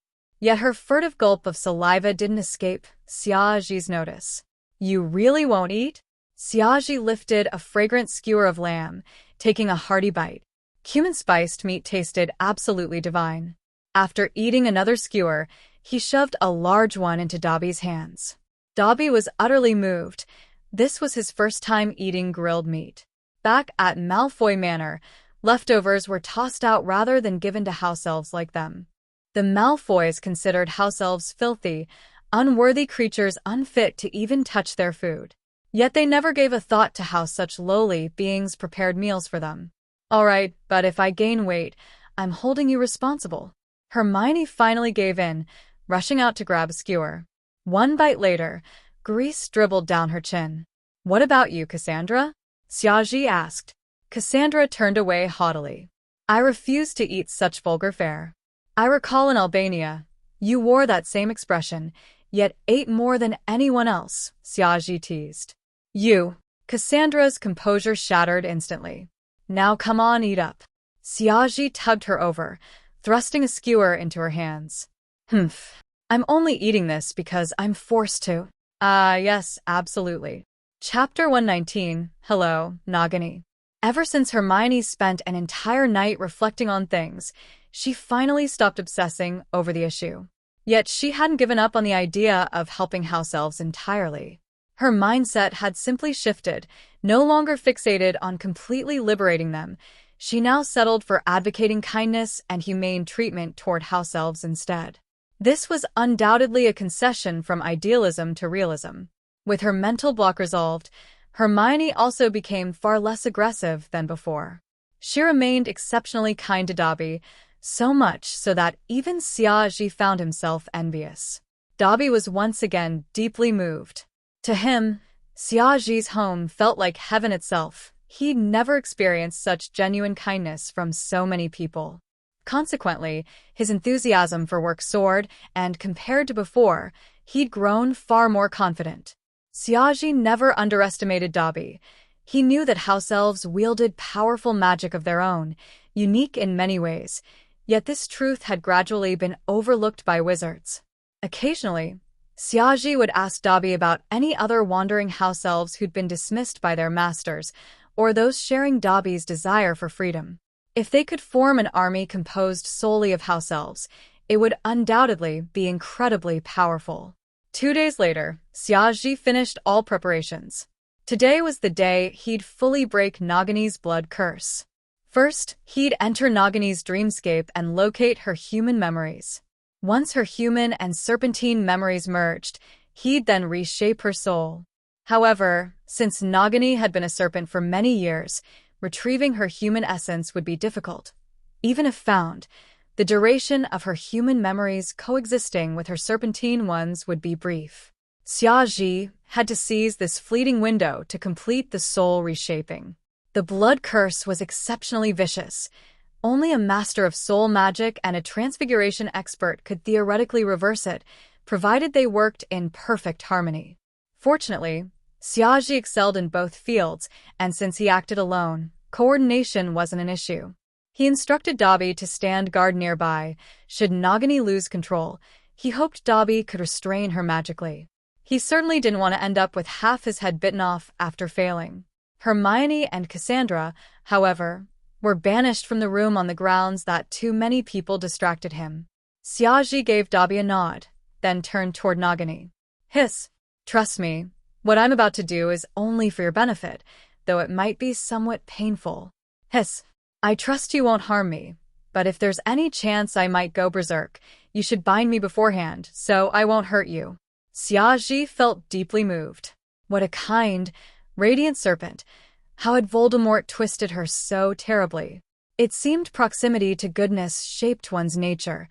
Yet her furtive gulp of saliva didn't escape Xiaoji's notice. You really won't eat? Xiaoji lifted a fragrant skewer of lamb, taking a hearty bite. Cumin-spiced meat tasted absolutely divine. After eating another skewer, he shoved a large one into Dobby's hands. Dobby was utterly moved. This was his first time eating grilled meat. Back at Malfoy Manor, leftovers were tossed out rather than given to house elves like them. The Malfoys considered house elves filthy, unworthy creatures unfit to even touch their food. Yet they never gave a thought to how such lowly beings prepared meals for them. All right, but if I gain weight, I'm holding you responsible. Hermione finally gave in, rushing out to grab a skewer. One bite later, grease dribbled down her chin. What about you, Cassandra? Xiaoji asked. Cassandra turned away haughtily. I refuse to eat such vulgar fare. I recall in Albania, you wore that same expression, yet ate more than anyone else, Xiaoji teased. You. Cassandra's composure shattered instantly. Now come on, eat up. Xiaoji tugged her over, thrusting a skewer into her hands. Humph. I'm only eating this because I'm forced to. Yes, absolutely. Chapter 119, Hello, Nagini. Ever since Hermione spent an entire night reflecting on things, she finally stopped obsessing over the issue. Yet she hadn't given up on the idea of helping house elves entirely. Her mindset had simply shifted, no longer fixated on completely liberating them. She now settled for advocating kindness and humane treatment toward house elves instead. This was undoubtedly a concession from idealism to realism. With her mental block resolved, Hermione also became far less aggressive than before. She remained exceptionally kind to Dobby, so much so that even Xiaoji found himself envious. Dobby was once again deeply moved. To him, Xiaoji's home felt like heaven itself. He'd never experienced such genuine kindness from so many people. Consequently, his enthusiasm for work soared, and compared to before, he'd grown far more confident. Xiaoji never underestimated Dobby. He knew that house elves wielded powerful magic of their own, unique in many ways, yet this truth had gradually been overlooked by wizards. Occasionally, Xiaoji would ask Dobby about any other wandering house elves who'd been dismissed by their masters, or those sharing Dobby's desire for freedom. If they could form an army composed solely of house elves, it would undoubtedly be incredibly powerful. 2 days later, Xiaoji finished all preparations. Today was the day he'd fully break Nagini's blood curse. First, he'd enter Nagini's dreamscape and locate her human memories. Once her human and serpentine memories merged, he'd then reshape her soul. However, since Nagini had been a serpent for many years, retrieving her human essence would be difficult. Even if found, the duration of her human memories coexisting with her serpentine ones would be brief. Xiaoji had to seize this fleeting window to complete the soul reshaping. The blood curse was exceptionally vicious. Only a master of soul magic and a transfiguration expert could theoretically reverse it, provided they worked in perfect harmony. Fortunately, Xiaji excelled in both fields, and since he acted alone, coordination wasn't an issue. He instructed Dobby to stand guard nearby. Should Nagini lose control, he hoped Dobby could restrain her magically. He certainly didn't want to end up with half his head bitten off after failing. Hermione and Cassandra, however, were banished from the room on the grounds that too many people distracted him. Xiaji gave Dobby a nod, then turned toward Nagini. Hiss, trust me, what I'm about to do is only for your benefit, though it might be somewhat painful. Hiss, I trust you won't harm me, but if there's any chance I might go berserk, you should bind me beforehand, so I won't hurt you. Xiaji felt deeply moved. What a kind, radiant serpent. How had Voldemort twisted her so terribly? It seemed proximity to goodness shaped one's nature.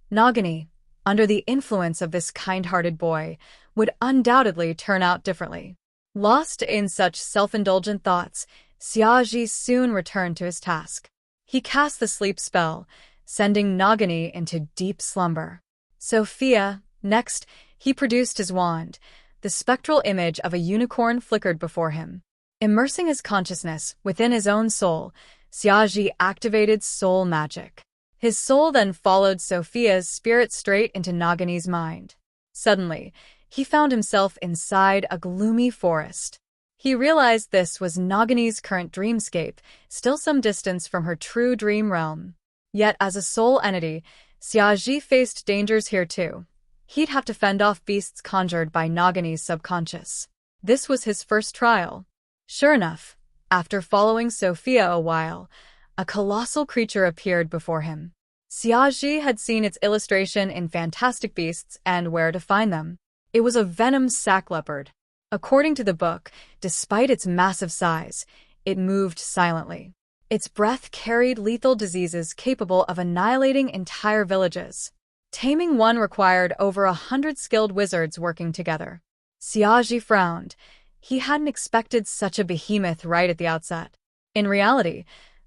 Nagini, under the influence of this kind-hearted boy, would undoubtedly turn out differently. Lost in such self-indulgent thoughts, Xiaji soon returned to his task. He cast the sleep spell, sending Nagini into deep slumber. Sophia, next, he produced his wand. The spectral image of a unicorn flickered before him. Immersing his consciousness within his own soul, Xiaji activated soul magic. His soul then followed Sophia's spirit straight into Nagini's mind. Suddenly, he found himself inside a gloomy forest. He realized this was Nagini's current dreamscape, still some distance from her true dream realm. Yet as a soul entity, Xiaji faced dangers here too. He'd have to fend off beasts conjured by Nagini's subconscious. This was his first trial. Sure enough, after following Sophia a while, a colossal creature appeared before him. Xiaji had seen its illustration in Fantastic Beasts and Where to Find Them. It was a venom sac leopard. According to the book, despite its massive size, it moved silently. Its breath carried lethal diseases capable of annihilating entire villages. Taming one required over 100 skilled wizards working together. Xiaji frowned. He hadn't expected such a behemoth right at the outset. In reality,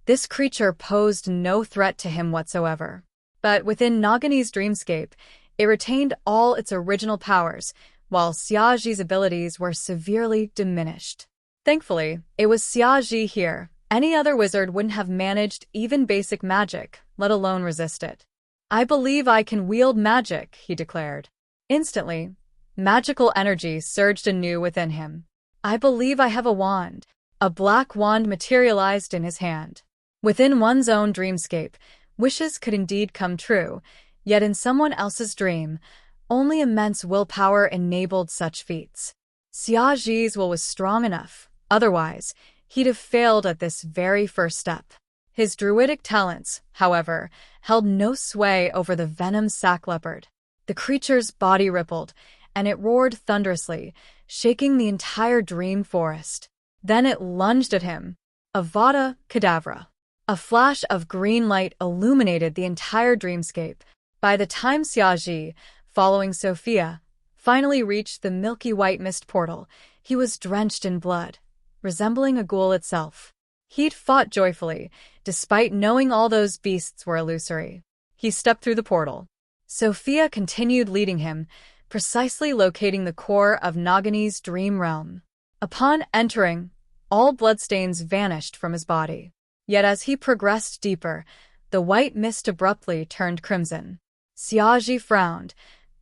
this creature posed no threat to him whatsoever. But within Nagini's dreamscape, it retained all its original powers, while Xiaji's abilities were severely diminished. Thankfully, it was Xiaji here. Any other wizard wouldn't have managed even basic magic, let alone resist it. I believe I can wield magic, he declared. Instantly, magical energy surged anew within him. I believe I have a wand. A black wand materialized in his hand. Within one's own dreamscape, wishes could indeed come true, yet in someone else's dream, only immense willpower enabled such feats. Xiaji's will was strong enough, otherwise, he'd have failed at this very first step. His druidic talents, however, held no sway over the venom sac leopard. The creature's body rippled, and it roared thunderously, shaking the entire dream forest. Then it lunged at him. Avada Kedavra. A flash of green light illuminated the entire dreamscape. By the time Xiaji, following Sophia, finally reached the milky white mist portal, he was drenched in blood, resembling a ghoul itself. He'd fought joyfully, despite knowing all those beasts were illusory. He stepped through the portal. Sophia continued leading him, precisely locating the core of Nagini's dream realm. Upon entering, all bloodstains vanished from his body. Yet as he progressed deeper, the white mist abruptly turned crimson. Xiaji frowned.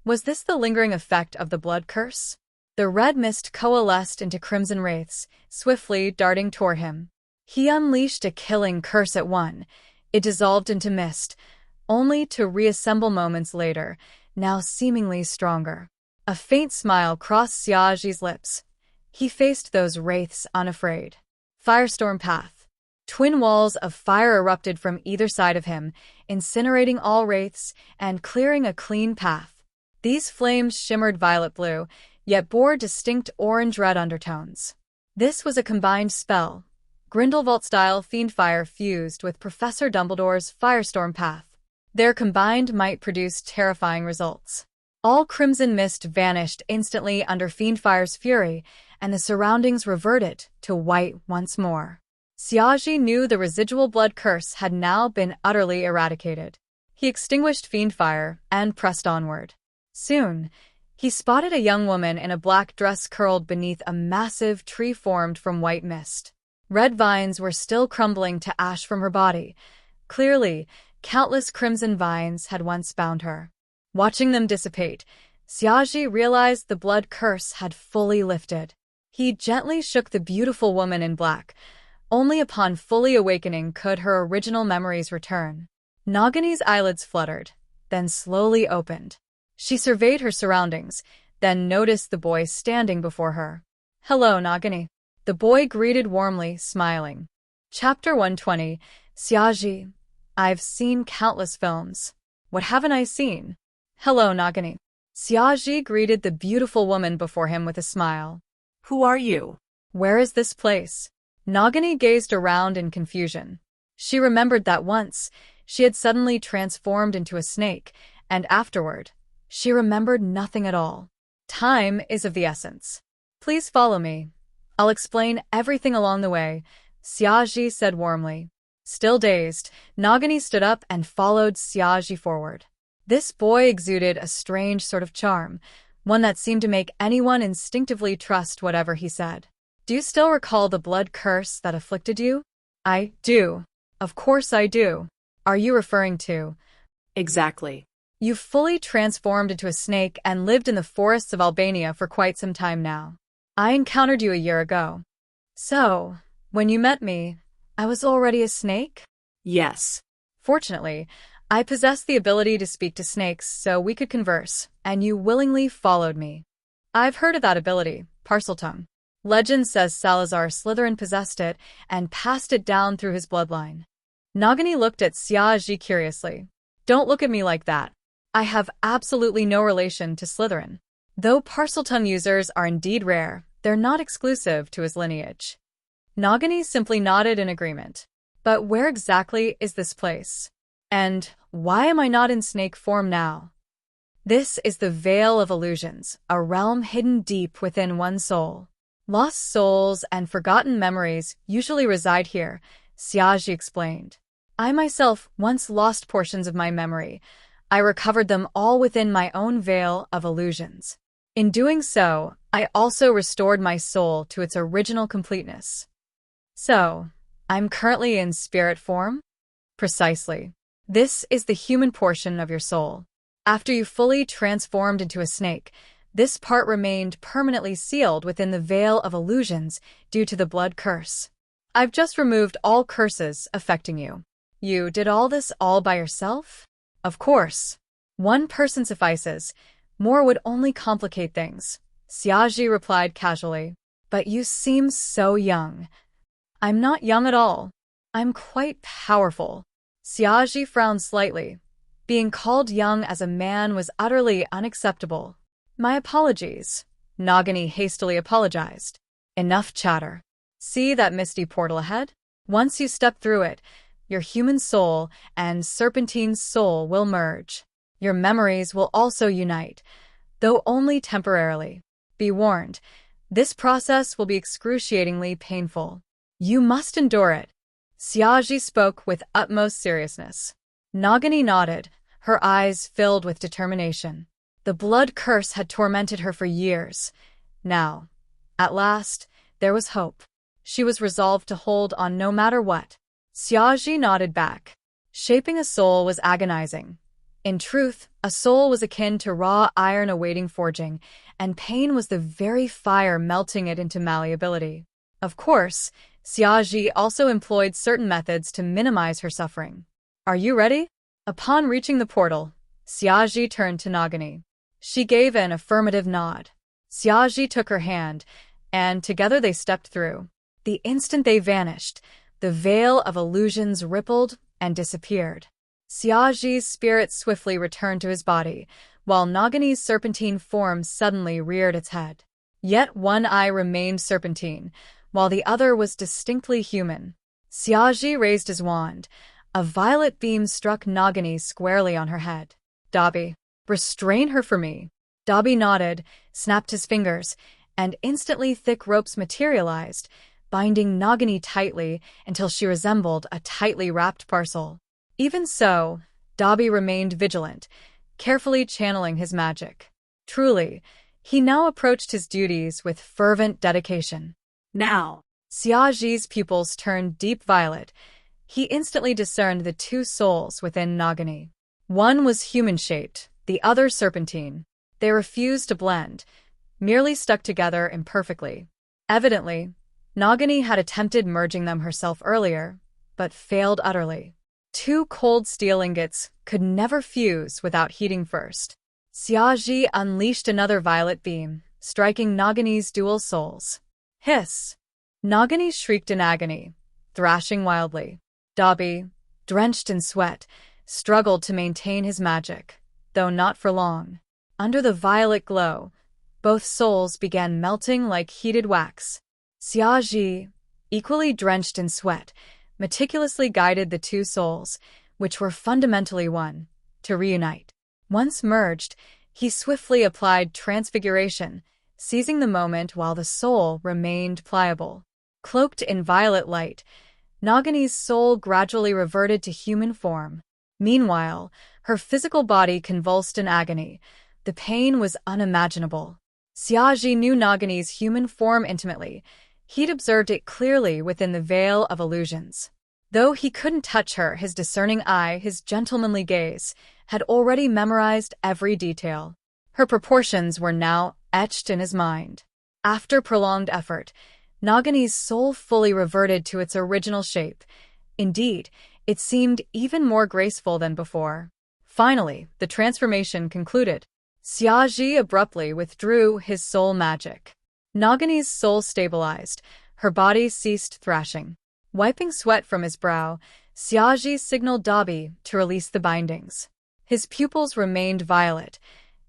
Was this the lingering effect of the blood curse? The red mist coalesced into crimson wraiths, swiftly darting toward him. He unleashed a killing curse at one. It dissolved into mist, only to reassemble moments later, now seemingly stronger. A faint smile crossed Xiaji's lips. He faced those wraiths unafraid. Firestorm path. Twin walls of fire erupted from either side of him, incinerating all wraiths and clearing a clean path. These flames shimmered violet blue, yet bore distinct orange-red undertones. This was a combined spell, Grindelwald-style fiendfire fused with Professor Dumbledore's firestorm path. Their combined might produce terrifying results. All crimson mist vanished instantly under fiendfire's fury, and the surroundings reverted to white once more. Xiaji knew the residual blood curse had now been utterly eradicated. He extinguished fiendfire and pressed onward. Soon, He spotted a young woman in a black dress curled beneath a massive tree formed from white mist. Red vines were still crumbling to ash from her body. Clearly, countless crimson vines had once bound her. Watching them dissipate, Xiaji realized the blood curse had fully lifted. He gently shook the beautiful woman in black. Only upon fully awakening could her original memories return. Nagani's eyelids fluttered, then slowly opened. She surveyed her surroundings, then noticed the boy standing before her. "Hello, Nagani." The boy greeted warmly, smiling. Chapter 120, Xiaji. I've seen countless films. What haven't I seen? Hello, Nagani. Xiaji greeted the beautiful woman before him with a smile. Who are you? Where is this place? Nagani gazed around in confusion. She remembered that once, she had suddenly transformed into a snake, and afterward, she remembered nothing at all. Time is of the essence. Please follow me. I'll explain everything along the way, Xiaji said warmly. Still dazed, Nagani stood up and followed Xiaji forward. This boy exuded a strange sort of charm, one that seemed to make anyone instinctively trust whatever he said. Do you still recall the blood curse that afflicted you? I do. Of course I do. Are you referring to? Exactly. You fully transformed into a snake and lived in the forests of Albania for quite some time now. I encountered you a year ago. So, when you met me, I was already a snake? Yes. Fortunately, I possessed the ability to speak to snakes so we could converse, and you willingly followed me. I've heard of that ability, Parseltongue. Legend says Salazar Slytherin possessed it and passed it down through his bloodline. Nagani looked at Xiaji curiously. Don't look at me like that. I have absolutely no relation to Slytherin. Though Parseltongue users are indeed rare, they're not exclusive to his lineage. Nagani simply nodded in agreement. But where exactly is this place? And why am I not in snake form now? This is the Veil of Illusions, a realm hidden deep within one's soul. Lost souls and forgotten memories usually reside here, Xiaji explained. I myself once lost portions of my memory. I recovered them all within my own Veil of Illusions. In doing so, I also restored my soul to its original completeness. So, I'm currently in spirit form? Precisely. This is the human portion of your soul. After you fully transformed into a snake, this part remained permanently sealed within the Veil of Illusions due to the blood curse. I've just removed all curses affecting you. You did all this all by yourself? Of course. One person suffices. More would only complicate things, Xiaji replied casually. But you seem so young. I'm not young at all. I'm quite powerful. Xiaji frowned slightly. Being called young as a man was utterly unacceptable. My apologies. Nagani hastily apologized. Enough chatter. See that misty portal ahead? Once you step through it, your human soul and Serpentine's soul will merge. Your memories will also unite, though only temporarily. Be warned, this process will be excruciatingly painful. You must endure it. Xiaji spoke with utmost seriousness. Nagani nodded, her eyes filled with determination. The blood curse had tormented her for years. Now, at last, there was hope. She was resolved to hold on no matter what. Xiaji nodded back. Shaping a soul was agonizing. In truth, a soul was akin to raw iron awaiting forging, and pain was the very fire melting it into malleability. Of course, Xiaji also employed certain methods to minimize her suffering. Are you ready? Upon reaching the portal, Xiaji turned to Nagani. She gave an affirmative nod. Xiaji took her hand, and together they stepped through. The instant they vanished, the Veil of Illusions rippled and disappeared. Xiaji's spirit swiftly returned to his body, while Nagani's serpentine form suddenly reared its head. Yet one eye remained serpentine, while the other was distinctly human. Xiaji raised his wand. A violet beam struck Nagani squarely on her head. Dobby, restrain her for me. Dobby nodded, snapped his fingers, and instantly thick ropes materialized, binding Nagani tightly until she resembled a tightly wrapped parcel. Even so, Dobby remained vigilant, carefully channeling his magic. Truly, he now approached his duties with fervent dedication. Now, Xiaoji's pupils turned deep violet. He instantly discerned the two souls within Nagini. One was human-shaped, the other serpentine. They refused to blend, merely stuck together imperfectly. Evidently, Nagini had attempted merging them herself earlier, but failed utterly. Two cold steel ingots could never fuse without heating first. Xiaoji unleashed another violet beam, striking Nagini's dual souls. Hiss! Nagini shrieked in agony, thrashing wildly. Dabi, drenched in sweat, struggled to maintain his magic, though not for long. Under the violet glow, both souls began melting like heated wax. Xiaoji, equally drenched in sweat, meticulously guided the two souls, which were fundamentally one, to reunite. Once merged, he swiftly applied transfiguration, seizing the moment while the soul remained pliable. Cloaked in violet light, Nagini's soul gradually reverted to human form. Meanwhile, her physical body convulsed in agony. The pain was unimaginable. Xiaoji knew Nagini's human form intimately. He'd observed it clearly within the veil of illusions. Though he couldn't touch her, his discerning eye, his gentlemanly gaze, had already memorized every detail. Her proportions were now etched in his mind. After prolonged effort, Nagini's soul fully reverted to its original shape. Indeed, it seemed even more graceful than before. Finally, the transformation concluded. Xiaoji abruptly withdrew his soul magic. Nagini's soul stabilized, her body ceased thrashing. Wiping sweat from his brow, Xiaoji signaled Dabi to release the bindings. His pupils remained violet.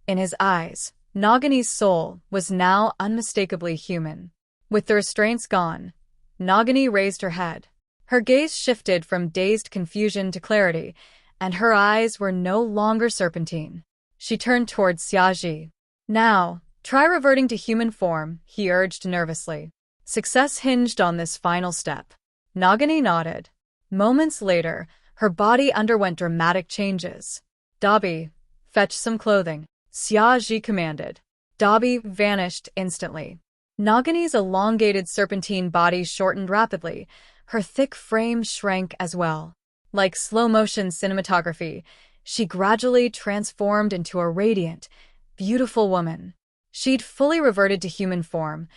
In his eyes, Nagini's soul was now unmistakably human. With the restraints gone, Nagini raised her head. Her gaze shifted from dazed confusion to clarity, and her eyes were no longer serpentine. She turned towards Xiaoji. Now, try reverting to human form, he urged nervously. Success hinged on this final step. Nagini nodded. Moments later, her body underwent dramatic changes. Dabi, fetch some clothing, Xiaoji commanded. Dabi vanished instantly. Nagini's elongated serpentine body shortened rapidly. Her thick frame shrank as well. Like slow-motion cinematography, she gradually transformed into a radiant, beautiful woman. She'd fully reverted to human form,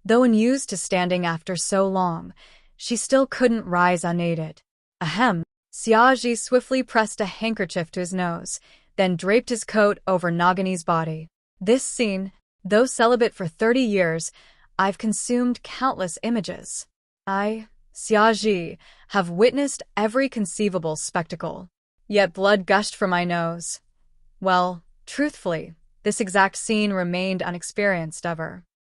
though unused to standing after so long. She still couldn't rise unaided. Ahem. Xiaoji swiftly pressed a handkerchief to his nose, then draped his coat over Nagini's body. This scene, though celibate for 30 years, I've consumed countless images. I, Xiaoji, have witnessed every conceivable spectacle. Yet blood gushed from my nose. Well, truthfully, this exact scene remained unexperienced ever.